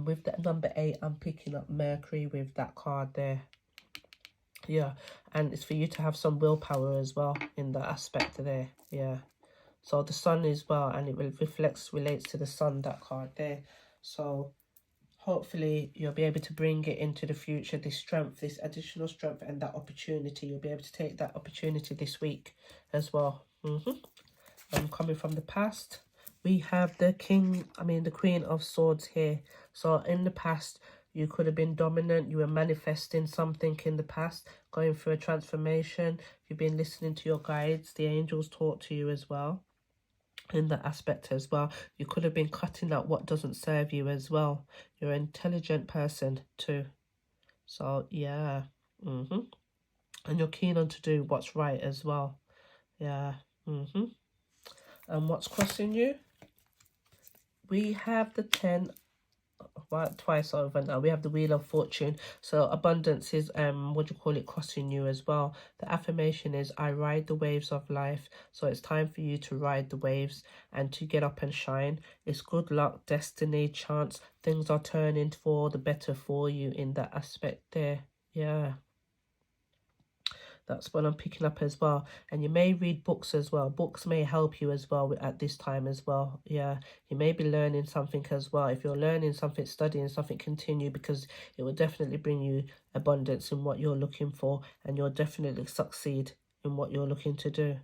with that number 8, I'm picking up Mercury with that card there. Yeah, and it's for you to have some willpower as well in that aspect there. Yeah. So the sun as well, and it relates to the sun, that card there. So hopefully you'll be able to bring it into the future, this strength, this additional strength, and that opportunity. You'll be able to take that opportunity this week as well. Coming from the past, we have the Queen of Swords here. So in the past, you could have been dominant. You were manifesting something in the past, going through a transformation. You've been listening to your guides. The angels talk to you as well in that aspect as well. You could have been cutting out what doesn't serve you as well. You're an intelligent person too. So, yeah. And you're keen on to do what's right as well. Yeah. And what's crossing you? We have the 10, twice over now. We have the Wheel of Fortune. So abundance is crossing you as well. The affirmation is, I ride the waves of life. So it's time for you to ride the waves and to get up and shine. It's good luck, destiny, chance. Things are turning for the better for you in that aspect there. Yeah. That's what I'm picking up as well. And you may read books as well. Books may help you as well at this time as well. Yeah, you may be learning something as well. If you're learning something, studying something, continue, because it will definitely bring you abundance in what you're looking for, and you'll definitely succeed in what you're looking to do.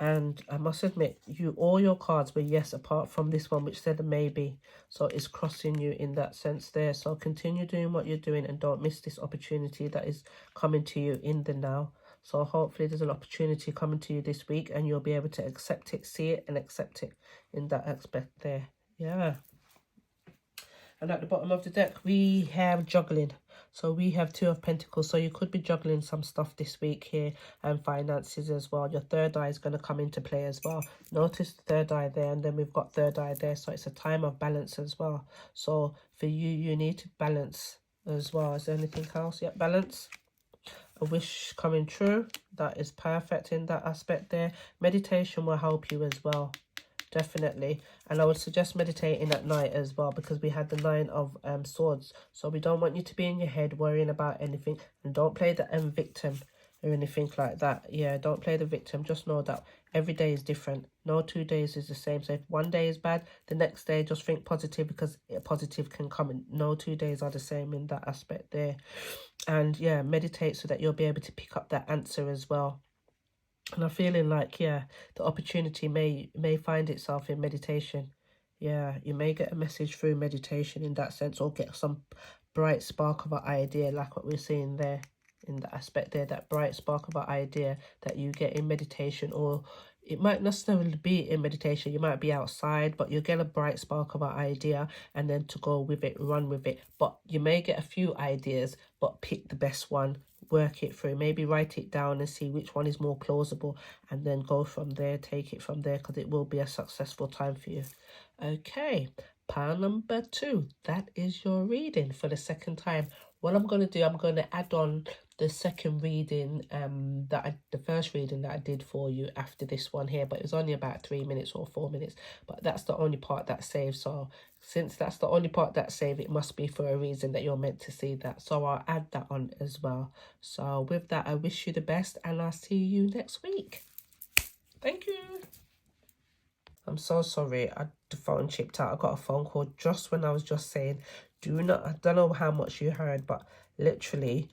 And I must admit, all your cards were yes, apart from this one which said a maybe. So it's crossing you in that sense there. So continue doing what you're doing and don't miss this opportunity that is coming to you in the now. So hopefully there's an opportunity coming to you this week and you'll be able to accept it, see it and accept it in that aspect there. Yeah. And at the bottom of the deck, we have juggling. So we have Two of Pentacles. So you could be juggling some stuff this week here, and finances as well. Your third eye is going to come into play as well. Notice the third eye there, and then we've got third eye there. So it's a time of balance as well. So for you, you need to balance as well. Is there anything else? Yep, balance. A wish coming true. That is perfect in that aspect there. Meditation will help you as well. Definitely. And I would suggest meditating at night as well, because we had the Nine of Swords. So we don't want you to be in your head worrying about anything. And don't play the victim or anything like that. Yeah, don't play the victim. Just know that every day is different. No 2 days is the same. So if one day is bad, the next day just think positive, because positive can come in. No 2 days are the same in that aspect there. And yeah, meditate so that you'll be able to pick up that answer as well. And I'm feeling like, yeah, the opportunity may find itself in meditation. Yeah, you may get a message through meditation in that sense, or get some bright spark of an idea, like what we're seeing there in the aspect there, that bright spark of an idea that you get in meditation. Or it might not necessarily be in meditation, you might be outside, but you'll get a bright spark of an idea, and then to go with it, run with it. But you may get a few ideas, but pick the best one, work it through, maybe write it down and see which one is more plausible, and then go from there, take it from there, because it will be a successful time for you. Okay, pile number 2, that is your reading for the second time. What I'm going to do, I'm going to add on the second reading, the first reading that I did for you after this one here, but it was only about 3 minutes or 4 minutes, but that's the only part that saves. So since that's the only part that saved, it must be for a reason that you're meant to see that. So I'll add that on as well. So with that, I wish you the best, and I'll see you next week. Thank you. I'm so sorry, the phone chipped out. I got a phone call just when I was just saying, I don't know how much you heard, but literally,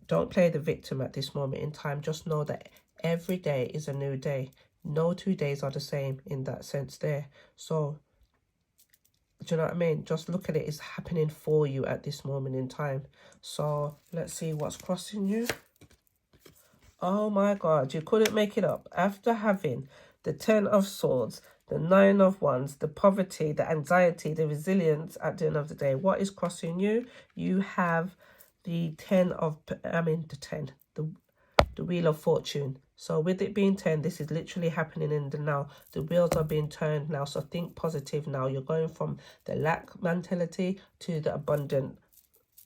don't play the victim at this moment in time. Just know that every day is a new day. No 2 days are the same in that sense there. So, do you know what I mean? Just look at it. It's happening for you at this moment in time. So, let's see what's crossing you. Oh my God, you couldn't make it up. After having the 10 of Swords, the 9 of Wands, the poverty, the anxiety, the resilience at the end of the day, what is crossing you? You have the the Wheel of Fortune. So with it being 10, this is literally happening in the now. The wheels are being turned now. So think positive now. You're going from the lack mentality to the abundant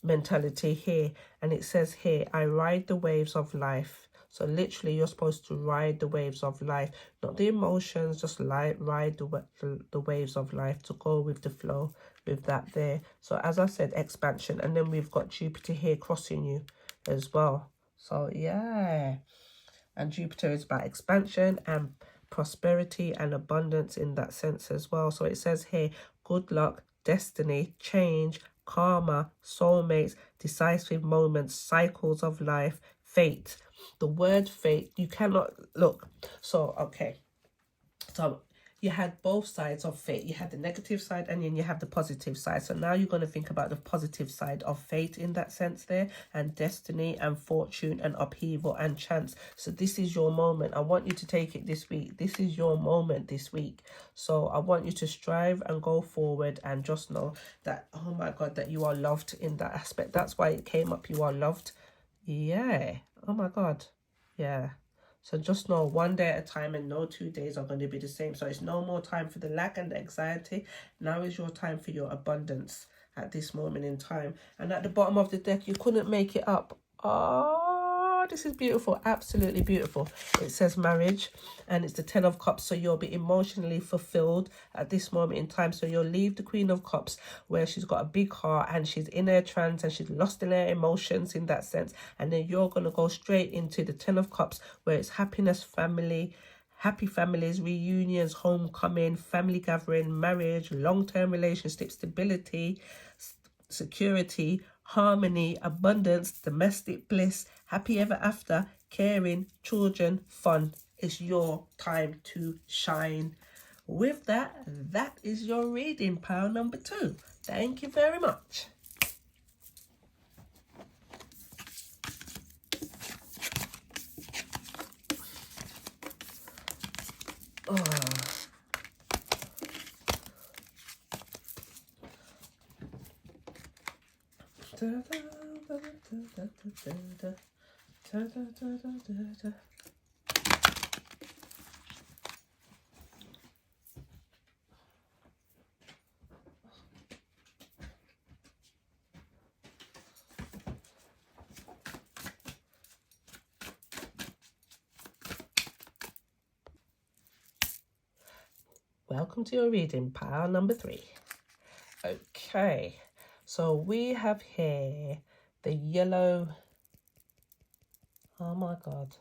mentality here. And it says here, I ride the waves of life. So literally, you're supposed to ride the waves of life, not the emotions, just ride the waves of life, to go with the flow with that there. So as I said, expansion. And then we've got Jupiter here crossing you as well. So yeah, and Jupiter is about expansion and prosperity and abundance in that sense as well. So it says here, good luck, destiny, change, karma, soulmates, decisive moments, cycles of life, fate. The word fate, you cannot look. So, okay. So you had both sides of fate. You had the negative side and then you have the positive side. So now you're going to think about the positive side of fate in that sense there, and destiny and fortune and upheaval and chance. So this is your moment. I want you to take it this week. This is your moment this week. So I want you to strive and go forward, and just know that, oh my God, that you are loved in that aspect. That's why it came up. You are loved. Yeah. Oh my God. Yeah. So just know, one day at a time, and no 2 days are going to be the same. So it's no more time for the lack and the anxiety. Now is your time for your abundance at this moment in time. And at the bottom of the deck, you couldn't make it up. Oh, Oh, this is beautiful. Absolutely beautiful. It says marriage, and it's the 10 of Cups. So you'll be emotionally fulfilled at this moment in time. So you'll leave the Queen of Cups where she's got a big heart and she's in her trance and she's lost in her emotions in that sense. And then you're going to go straight into the 10 of Cups where it's happiness, family, happy families, reunions, homecoming, family gathering, marriage, long-term relationship, stability, security, harmony, abundance, domestic bliss, happy ever after, caring, children, fun. It's your time to shine. With that, that is your reading, pile number 2. Thank you very much. Oh. Welcome to your reading, pile number 3. Okay, so we have here the yellow. Oh my God.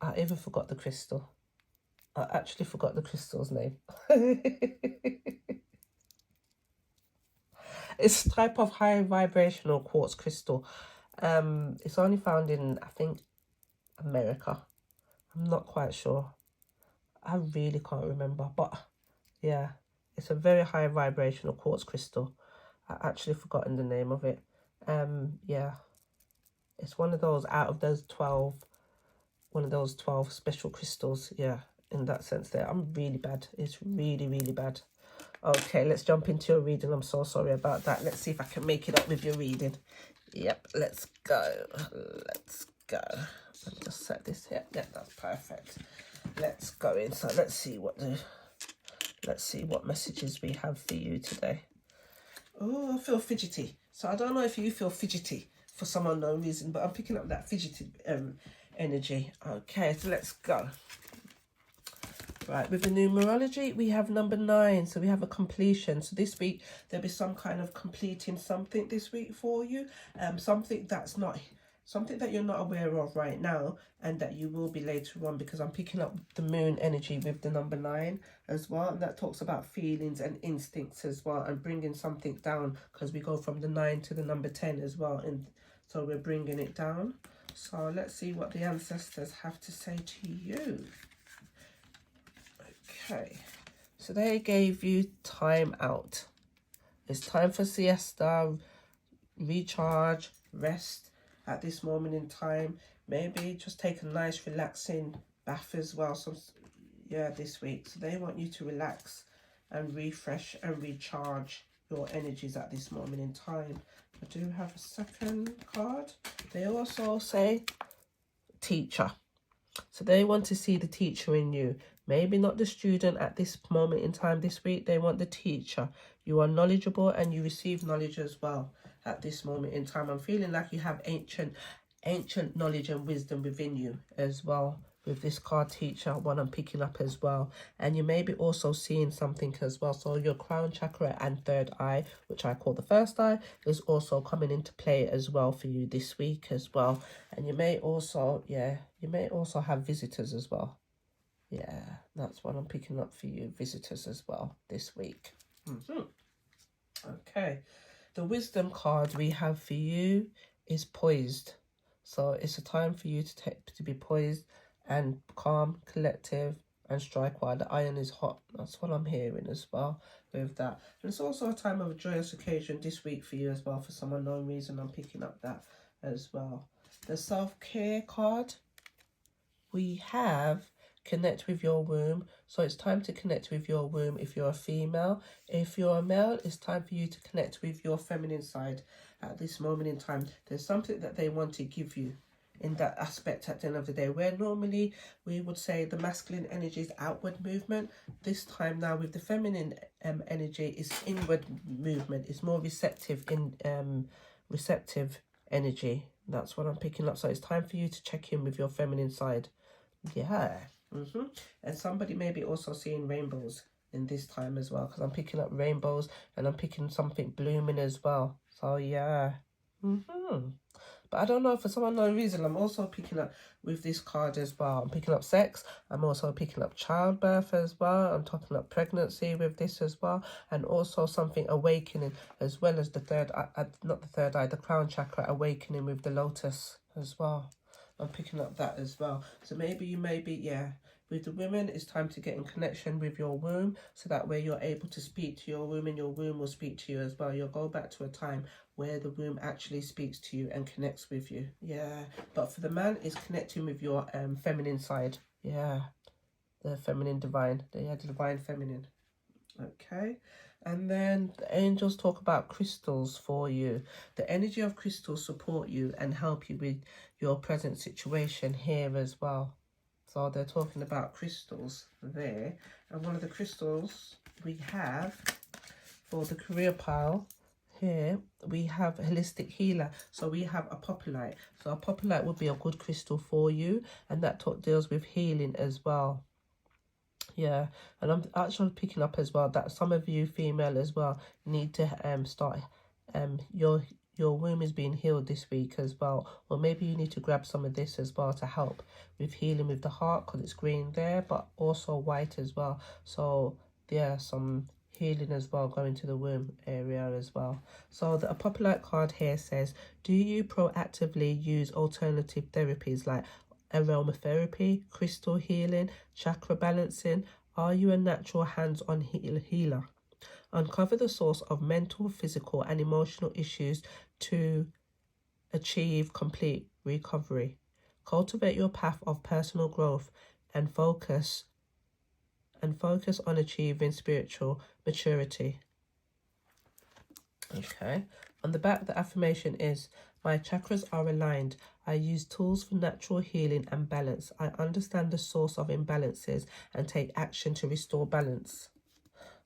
I even forgot the crystal. I actually forgot the crystal's name. It's a type of high vibrational quartz crystal. It's only found in, I think, America. I'm not quite sure. I really can't remember, but yeah, it's a very high vibrational quartz crystal. I actually forgotten the name of it. Yeah, it's one of those out of those 12, one of those 12 special crystals. Yeah, in that sense there. I'm really bad. It's really, really bad. Okay, let's jump into your reading. I'm so sorry about that. Let's see if I can make it up with your reading. Yep, let's go. Let's go. Let me just set this here. Yeah, that's perfect. Let's go in. So let's see what messages we have for you today. Oh, I feel fidgety. So I don't know if you feel fidgety for some unknown reason, but I'm picking up that fidgety energy. Okay, so let's go. Right, with the numerology, we have number 9. So we have a completion. So this week, there'll be some kind of completing something this week for you. Something that you're not aware of right now and that you will be later on, because I'm picking up the moon energy with the number 9 as well. And that talks about feelings and instincts as well and bringing something down, because we go from the 9 to the number 10 as well. And so we're bringing it down. So let's see what the ancestors have to say to you. Okay, so they gave you time out. It's time for siesta, recharge, rest at this moment in time. Maybe just take a nice relaxing bath as well. So yeah, this week. So they want you to relax and refresh and recharge your energies at this moment in time. I do have a second card. They also say teacher. So they want to see the teacher in you. Maybe not the student at this moment in time this week. They want the teacher. You are knowledgeable and you receive knowledge as well at this moment in time. I'm feeling like you have ancient knowledge and wisdom within you as well. With this card teacher, one I'm picking up as well. And you may be also seeing something as well. So your crown chakra and third eye, which I call the first eye, is also coming into play as well for you this week as well. And you may also, have visitors as well. Yeah, that's what I'm picking up for you, visitors as well this week. Okay, the wisdom card we have for you is poised. So it's a time for you to be poised and calm, collective, and strike while the iron is hot. That's what I'm hearing as well with that. And it's also a time of a joyous occasion this week for you as well. For some unknown reason, I'm picking up that as well. The self-care card, we have connect with your womb. So it's time to connect with your womb if you're a female. If you're a male, it's time for you to connect with your feminine side at this moment in time. There's something that they want to give you in that aspect at the end of the day, where normally we would say the masculine energy is outward movement. This time now with the feminine energy is inward movement. It's more receptive receptive energy That's what I'm picking up. So it's time for you to check in with your feminine side. Yeah. And somebody may be also seeing rainbows in this time as well, because I'm picking up rainbows and I'm picking something blooming as well. So yeah. But I don't know, for some unknown reason, I'm also picking up with this card as well. I'm picking up sex. I'm also picking up childbirth as well. I'm talking up pregnancy with this as well. And also something awakening, as well as the third eye, not the third eye, the crown chakra awakening with the lotus as well. I'm picking up that as well. So maybe you may be, yeah. With the women, it's time to get in connection with your womb, so that way you're able to speak to your womb and your womb will speak to you as well. You'll go back to a time where the womb actually speaks to you and connects with you. Yeah. But for the man, it's connecting with your feminine side. Yeah. The feminine divine. The divine feminine. Okay. And then the angels talk about crystals for you. The energy of crystals support you and help you with your present situation here as well. So they're talking about crystals there. And one of the crystals we have for the career pile here, we have holistic healer. So we have a populite. So a populite would be a good crystal for you. And that deals with healing as well. Yeah, and I'm actually picking up as well that some of you female as well need to start your womb is being healed this week as well, or maybe you need to grab some of this as well to help with healing with the heart, because it's green there but also white as well. So yeah, some healing as well going to the womb area as well. So the Apophyllite card here says, do you proactively use alternative therapies like aromatherapy, crystal healing, chakra balancing? Are you a natural hands-on healer? Uncover the source of mental, physical and emotional issues to achieve complete recovery. Cultivate your path of personal growth and focus on achieving spiritual maturity. Okay. On the back, the affirmation is, my chakras are aligned. I use tools for natural healing and balance. I understand the source of imbalances and take action to restore balance.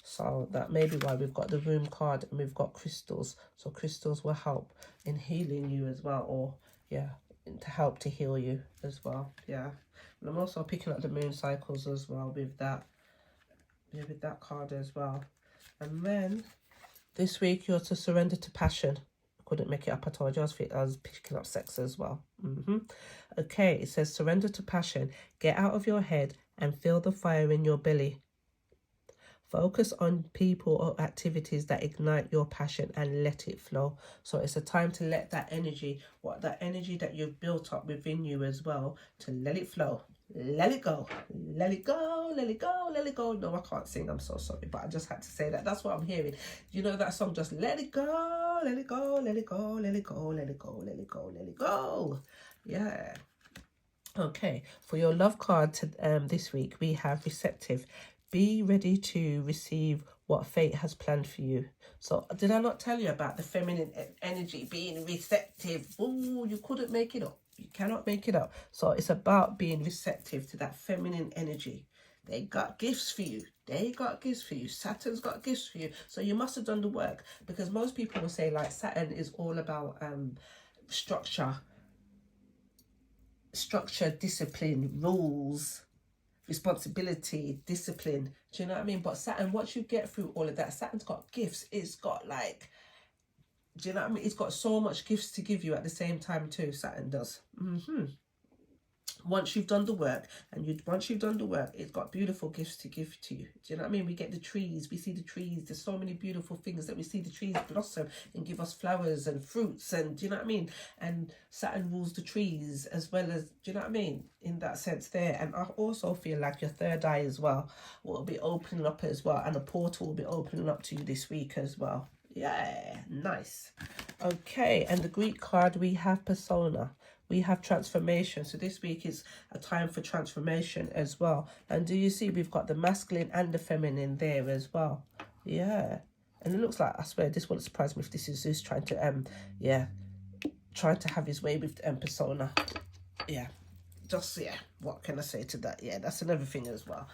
So that may be why we've got the room card and we've got crystals. So crystals will help in healing you as well, or yeah, to help to heal you as well. Yeah. And I'm also picking up the moon cycles as well with that card as well. And then this week you're to surrender to passion. Couldn't make it up, I told you. I was picking up sex as well. Okay, it says surrender to passion. Get out of your head and feel the fire in your belly. Focus on people or activities that ignite your passion and let it flow. So it's a time to let that energy, that energy that you've built up within you as well, to let it flow. Let it go. Let it go. Let it go. Let it go. No, I can't sing. I'm so sorry. But I just had to say that. That's what I'm hearing. You know that song, just let it go. Let it go. Let it go. Let it go. Let it go. Let it go. Let it go. Yeah. Okay. For your love card this week, we have receptive. Be ready to receive what fate has planned for you. So did I not tell you about the feminine energy being receptive? Oh, you couldn't make it up. You cannot make it up. So it's about being receptive to that feminine energy. They got gifts for you. They got gifts for you. Saturn's got gifts for you. So you must have done the work, because most people will say like Saturn is all about structure, discipline, rules, responsibility, discipline. Do you know what I mean? But Saturn, once you get through all of that, Saturn's got gifts. It's got like, do you know what I mean? It's got so much gifts to give you at the same time too. Saturn does. Once you've done the work, it's got beautiful gifts to give to you. Do you know what I mean? We get the trees, we see the trees. There's so many beautiful things that we see the trees blossom and give us flowers and fruits, and do you know what I mean? And Saturn rules the trees as well as, do you know what I mean? In that sense there. And I also feel like your third eye as well will be opening up as well, and a portal will be opening up to you this week as well. Yeah, nice. Okay, and the Greek card, we have persona. We have transformation. So this week is a time for transformation as well. And do you see we've got the masculine and the feminine there as well? Yeah. And it looks like, I swear, this wouldn't surprise me if this is Zeus trying to, trying to have his way with persona. Yeah. Just, yeah, what can I say to that? Yeah, that's another thing as well.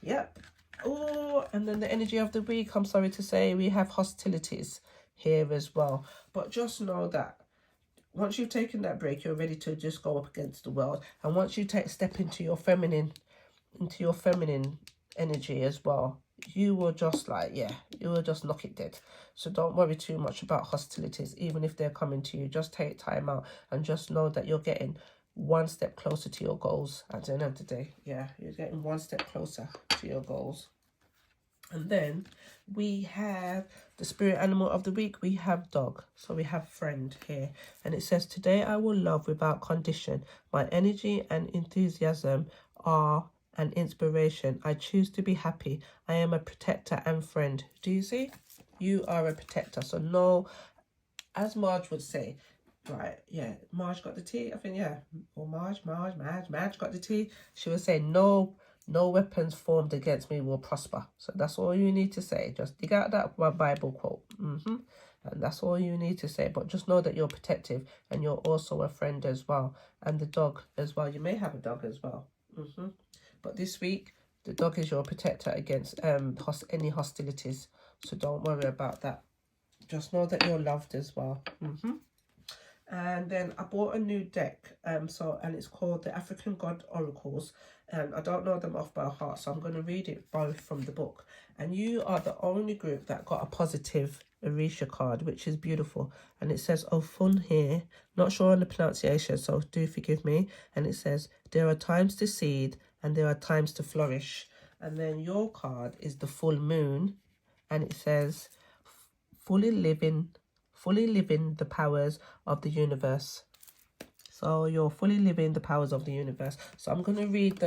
Yep. Oh, and then the energy of the week, I'm sorry to say, we have hostilities here as well. But just know that once you've taken that break, you're ready to just go up against the world. And once you step into your feminine energy as well, you will just like, yeah, you will just knock it dead. So don't worry too much about hostilities, even if they're coming to you. Just take time out and just know that you're getting one step closer to your goals at the end of the day. Yeah, you're getting one step closer to your goals. And then we have the spirit animal of the week. We have dog. So we have friend here. And it says, today I will love without condition. My energy and enthusiasm are an inspiration. I choose to be happy. I am a protector and friend. Do you see? You are a protector. So no, as Marge would say, right, yeah, Marge got the tea, I think, yeah. Or Marge got the tea. She would say, no weapons formed against me will prosper. So that's all you need to say. Just dig out that Bible quote. And that's all you need to say. But just know that you're protective and you're also a friend as well. And the dog as well. You may have a dog as well. But this week, the dog is your protector against any hostilities. So don't worry about that. Just know that you're loved as well. And then I bought a new deck, and it's called the African God Oracles, and I don't know them off by heart, so I'm going to read it both from the book. And you are the only group that got a positive Orisha card, which is beautiful. And it says, oh, fun here. Not sure on the pronunciation, so do forgive me. And it says, there are times to seed and there are times to flourish. And then your card is the full moon, and it says, fully living the powers of the universe. So you're fully living the powers of the universe. So I'm going to read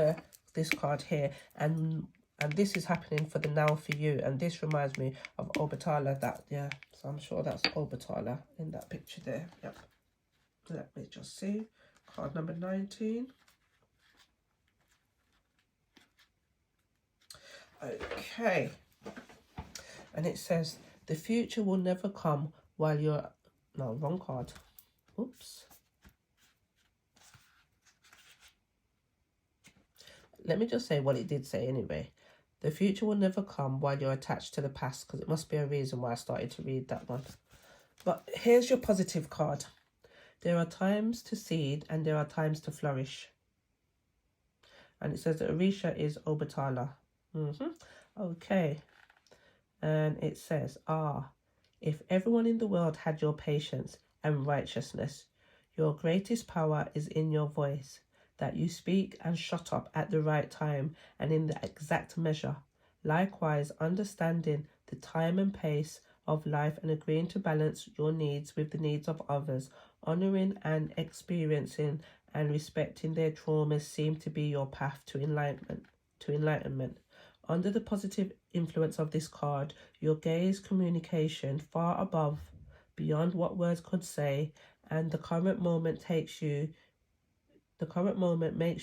this card here, and this is happening for the now for you, and this reminds me of Obatala. So I'm sure that's Obatala in that picture there. Yep. Let me just see. Card number 19. Okay. And it says, the future will never come while you're... No, wrong card. Oops. Let me just say what it did say anyway. The future will never come while you're attached to the past, because it must be a reason why I started to read that one. But here's your positive card. There are times to seed and there are times to flourish. And it says that Orisha is Obatala. Okay. And it says, if everyone in the world had your patience and righteousness, your greatest power is in your voice, that you speak and shut up at the right time and in the exact measure. Likewise, understanding the time and pace of life and agreeing to balance your needs with the needs of others, honouring and experiencing and respecting their traumas seem to be your path to enlightenment. Under the positive influence of this card, your gaze communication far above, beyond what words could say, and the current moment makes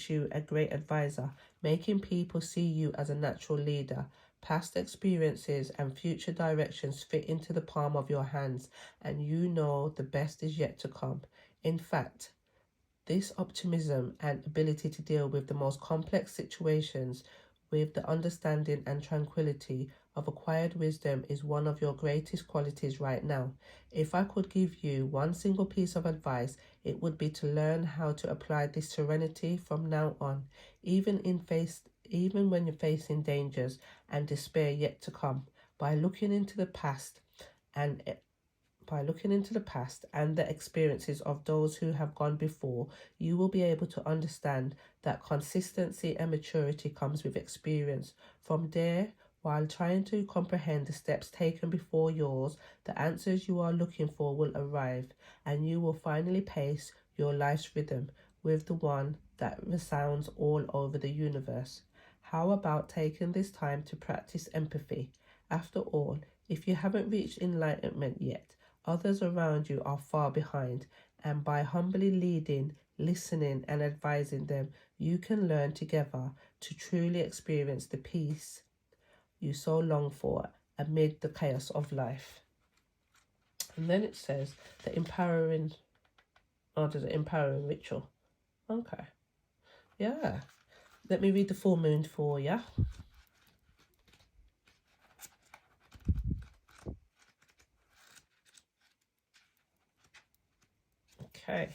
you a great advisor, making people see you as a natural leader. Past experiences and future directions fit into the palm of your hands, and you know the best is yet to come. In fact, this optimism and ability to deal with the most complex situations with the understanding and tranquility of acquired wisdom is one of your greatest qualities right now. If I could give you one single piece of advice, it would be to learn how to apply this serenity from now on, even when you're facing dangers and despair yet to come. By looking into the past and the experiences of those who have gone before, you will be able to understand that consistency and maturity comes with experience. From there, while trying to comprehend the steps taken before yours, the answers you are looking for will arrive, and you will finally pace your life's rhythm with the one that resounds all over the universe. How about taking this time to practice empathy? After all, if you haven't reached enlightenment yet, others around you are far behind, and by humbly leading, listening, and advising them, you can learn together to truly experience the peace you so long for amid the chaos of life. And then it says the empowering ritual. Okay. Yeah. Let me read the full moon for you. Okay.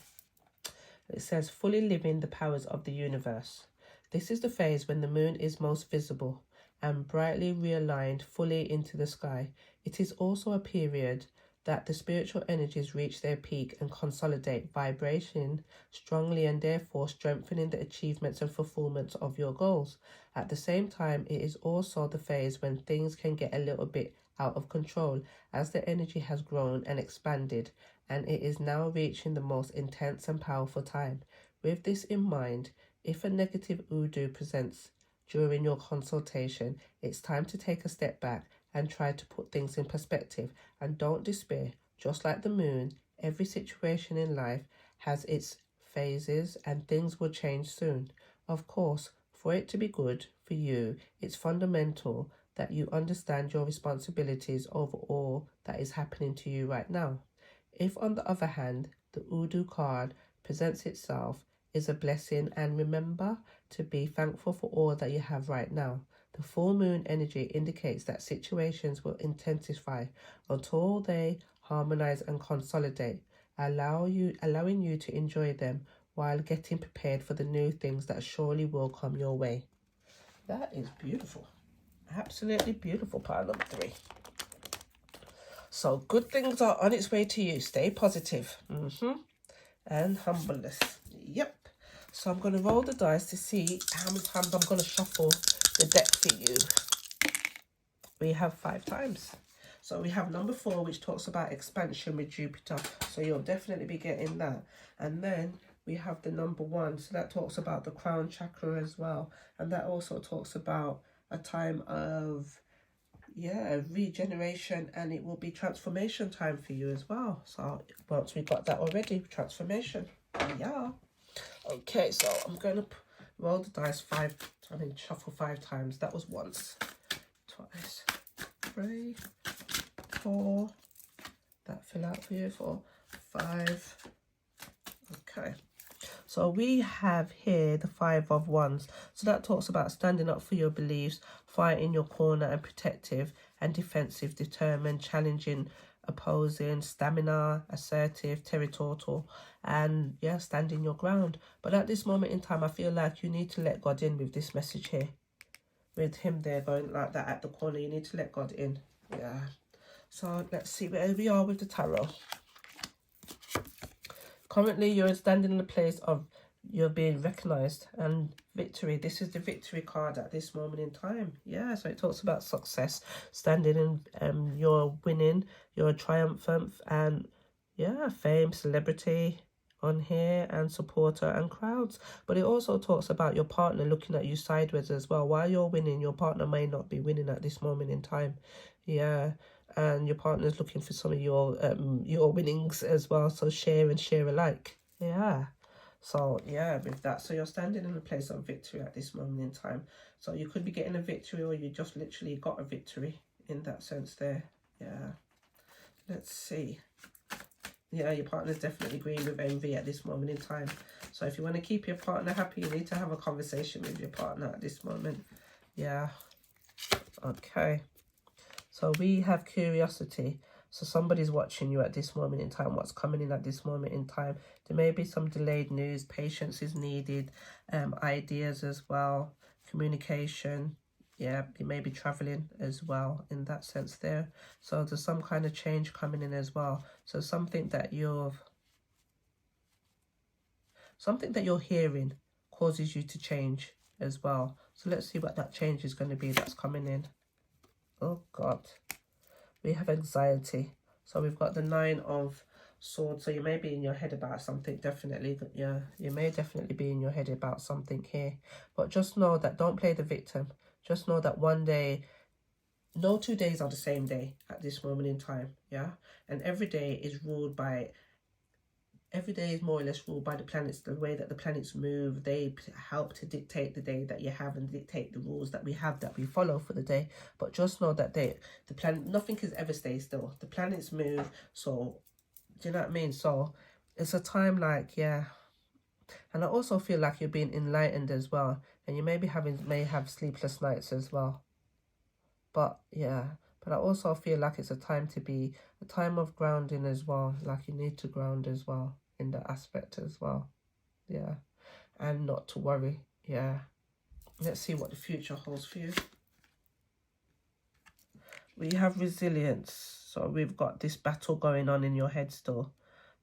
It says, fully living the powers of the universe. This is the phase when the moon is most visible and brightly realigned fully into the sky. It is also a period that the spiritual energies reach their peak and consolidate vibration strongly, and therefore strengthening the achievements and fulfillments of your goals. At the same time, it is also the phase when things can get a little bit out of control as the energy has grown and expanded, and it is now reaching the most intense and powerful time. With this in mind, if a negative Udu presents during your consultation, it's time to take a step back and try to put things in perspective, and don't despair. Just like the moon, every situation in life has its phases and things will change soon. Of course, for it to be good for you, it's fundamental that you understand your responsibilities over all that is happening to you right now. If, on the other hand, the Udu card presents itself, is a blessing, and remember to be thankful for all that you have right now. The full moon energy indicates that situations will intensify until they harmonize and consolidate, allowing you to enjoy them while getting prepared for the new things that surely will come your way. That is beautiful. Absolutely beautiful, pile number 3. So good things are on its way to you. Stay positive. And humbleness. Yep. So I'm going to roll the dice to see how many times I'm going to shuffle the deck for you. We have 5 times. So we have number 4, which talks about expansion with Jupiter. So you'll definitely be getting that. And then we have the number 1. So that talks about the crown chakra as well. And that also talks about a time of, regeneration, and it will be transformation time for you as well. So once we got that already, transformation. Yeah. Okay, so I'm going to roll the dice shuffle 5 times. That was once, twice, 3, 4. That fill out for you for 5. Okay. So we have here the 5 of Wands. So that talks about standing up for your beliefs, fighting your corner, and protective and defensive, determined, challenging, opposing, stamina, assertive, territorial, and standing your ground. But at this moment in time, I feel like you need to let God in with this message here. With him there going like that at the corner, you need to let God in. Yeah. So let's see where we are with the tarot. Currently, you're standing in the place of you're being recognized and victory. This is the victory card at this moment in time. Yeah, so it talks about success, standing in, you're winning, you're triumphant, and fame, celebrity on here, and supporter and crowds. But it also talks about your partner looking at you sideways as well. While you're winning, your partner may not be winning at this moment in time. Yeah. And your partner's looking for some of your winnings as well. So share and share alike. Yeah. So with that, so you're standing in a place of victory at this moment in time. So you could be getting a victory, or you just literally got a victory in that sense there. Yeah. Let's see. Yeah, your partner's definitely agreeing with envy at this moment in time. So if you want to keep your partner happy, you need to have a conversation with your partner at this moment. Yeah. Okay. So we have curiosity. So somebody's watching you at this moment in time. What's coming in at this moment in time? There may be some delayed news. Patience is needed. Ideas as well. Communication. Yeah, you may be traveling as well in that sense there. So there's some kind of change coming in as well. So something that you're hearing causes you to change as well. So let's see what that change is going to be that's coming in. Oh God. We have anxiety. So we've got the 9 of Swords. So you may be in your head about something, definitely. Yeah, you may definitely be in your head about something here. But just know that don't play the victim. Just know that one day, no 2 days are the same day at this moment in time. Yeah. And every day is more or less ruled by the planets. The way that the planets move, they help to dictate the day that you have and dictate the rules that we have, that we follow for the day. But just know that the planet, nothing can ever stay still. The planets move. So do you know what I mean? So it's a time like, and I also feel like you're being enlightened as well, and you may have sleepless nights as well. But but I also feel like it's a time of grounding as well. Like you need to ground as well. in that aspect as well. Yeah. And not to worry. Yeah. Let's see what the future holds for you. We have resilience. So we've got this battle going on in your head still.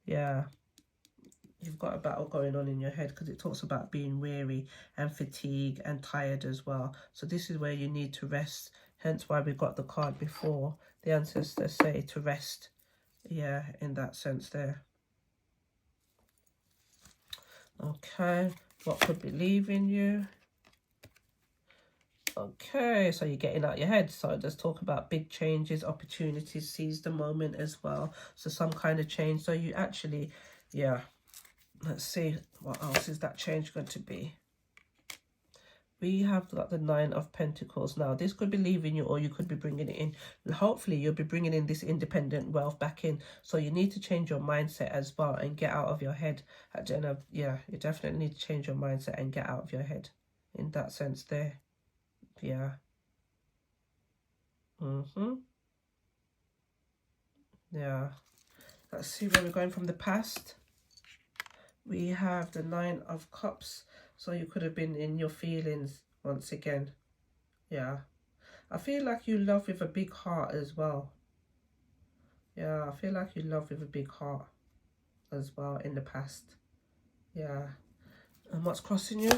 Yeah. You've got a battle going on in your head because it talks about being weary and fatigued and tired as well. So this is where you need to rest. Hence why we got the card before. The ancestors say to rest. Yeah, in that sense there. Okay. What could be leaving you? Okay, so you're getting out your head. So it does talk about big changes, opportunities, seize the moment as well. So some kind of change. So you actually, yeah. Let's see, what else is that change going to be? We have got the 9 of Pentacles. Now, this could be leaving you or you could be bringing it in. And hopefully, you'll be bringing in this independent wealth back in. So you need to change your mindset as well and get out of your head. At the end of, yeah, you definitely need to change your mindset and get out of your head. In that sense there. Yeah. Yeah. Let's see where we're going from the past. We have the 9 of Cups. So you could have been in your feelings once again. Yeah. I feel like you love with a big heart as well. Yeah, I feel like you love with a big heart as well in the past. Yeah. And what's crossing you?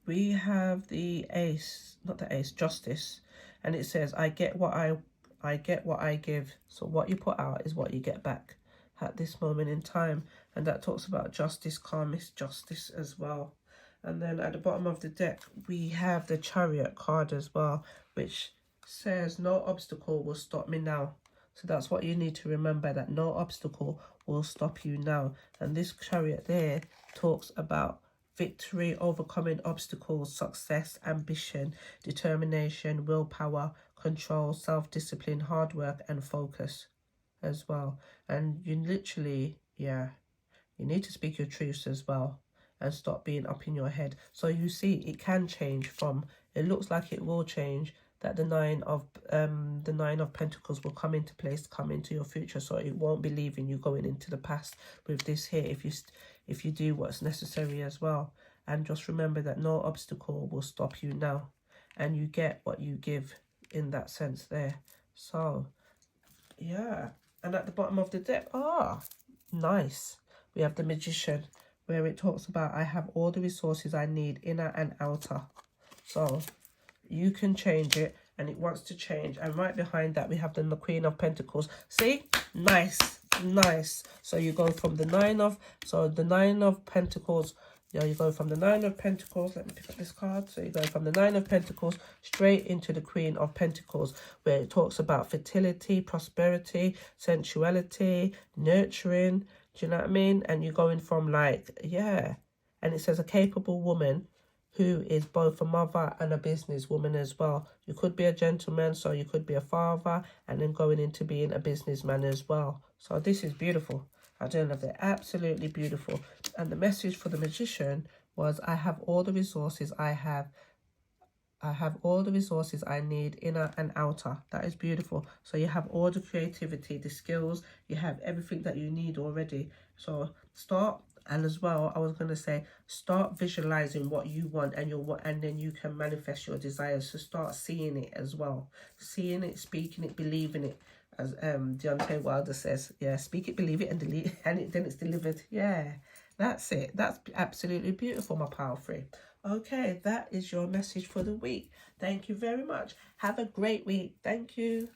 We have the Ace, not the Ace, Justice. And it says, I get what I give. So what you put out is what you get back at this moment in time. And that talks about justice, karmic justice as well. And then at the bottom of the deck, we have the Chariot card as well, which says no obstacle will stop me now. So that's what you need to remember, that no obstacle will stop you now. And this Chariot there talks about victory, overcoming obstacles, success, ambition, determination, willpower, control, self-discipline, hard work, and focus as well. And you literally, yeah, you need to speak your truths as well and stop being up in your head. So you see, it can change from, it looks like it will change, that the 9 of Pentacles will come into place, come into your future. So it won't be leaving you going into the past with this here if you do what's necessary as well. And just remember that no obstacle will stop you now. And you get what you give in that sense there. So, yeah. And at the bottom of the deck, nice. We have the Magician, where it talks about, I have all the resources I need, inner and outer. So you can change it, and it wants to change. And right behind that, we have the Queen of Pentacles. See? Nice. Nice. So you go from the 9 of Pentacles. Yeah, you go from the 9 of Pentacles. Let me pick up this card. So you go from the 9 of Pentacles straight into the Queen of Pentacles, where it talks about fertility, prosperity, sensuality, nurturing. Do you know what I mean? And you're going from like, yeah. And it says a capable woman who is both a mother and a businesswoman as well. You could be a gentleman, so you could be a father, and then going into being a businessman as well. So this is beautiful. I don't know, they're absolutely beautiful. And the message for the Magician was, I have all the resources I have all the resources I need, inner and outer. That is beautiful. So you have all the creativity, the skills, you have everything that you need already. So start, and as well, I was going to say, start visualizing what you want, and then you can manifest your desires. So start seeing it as well. Seeing it, speaking it, believing it. As Deontay Wilder says, yeah, speak it, believe it, and delete, and then it's delivered. Yeah, that's it. That's absolutely beautiful, my power free. Okay, that is your message for the week. Thank you very much. Have a great week. Thank you.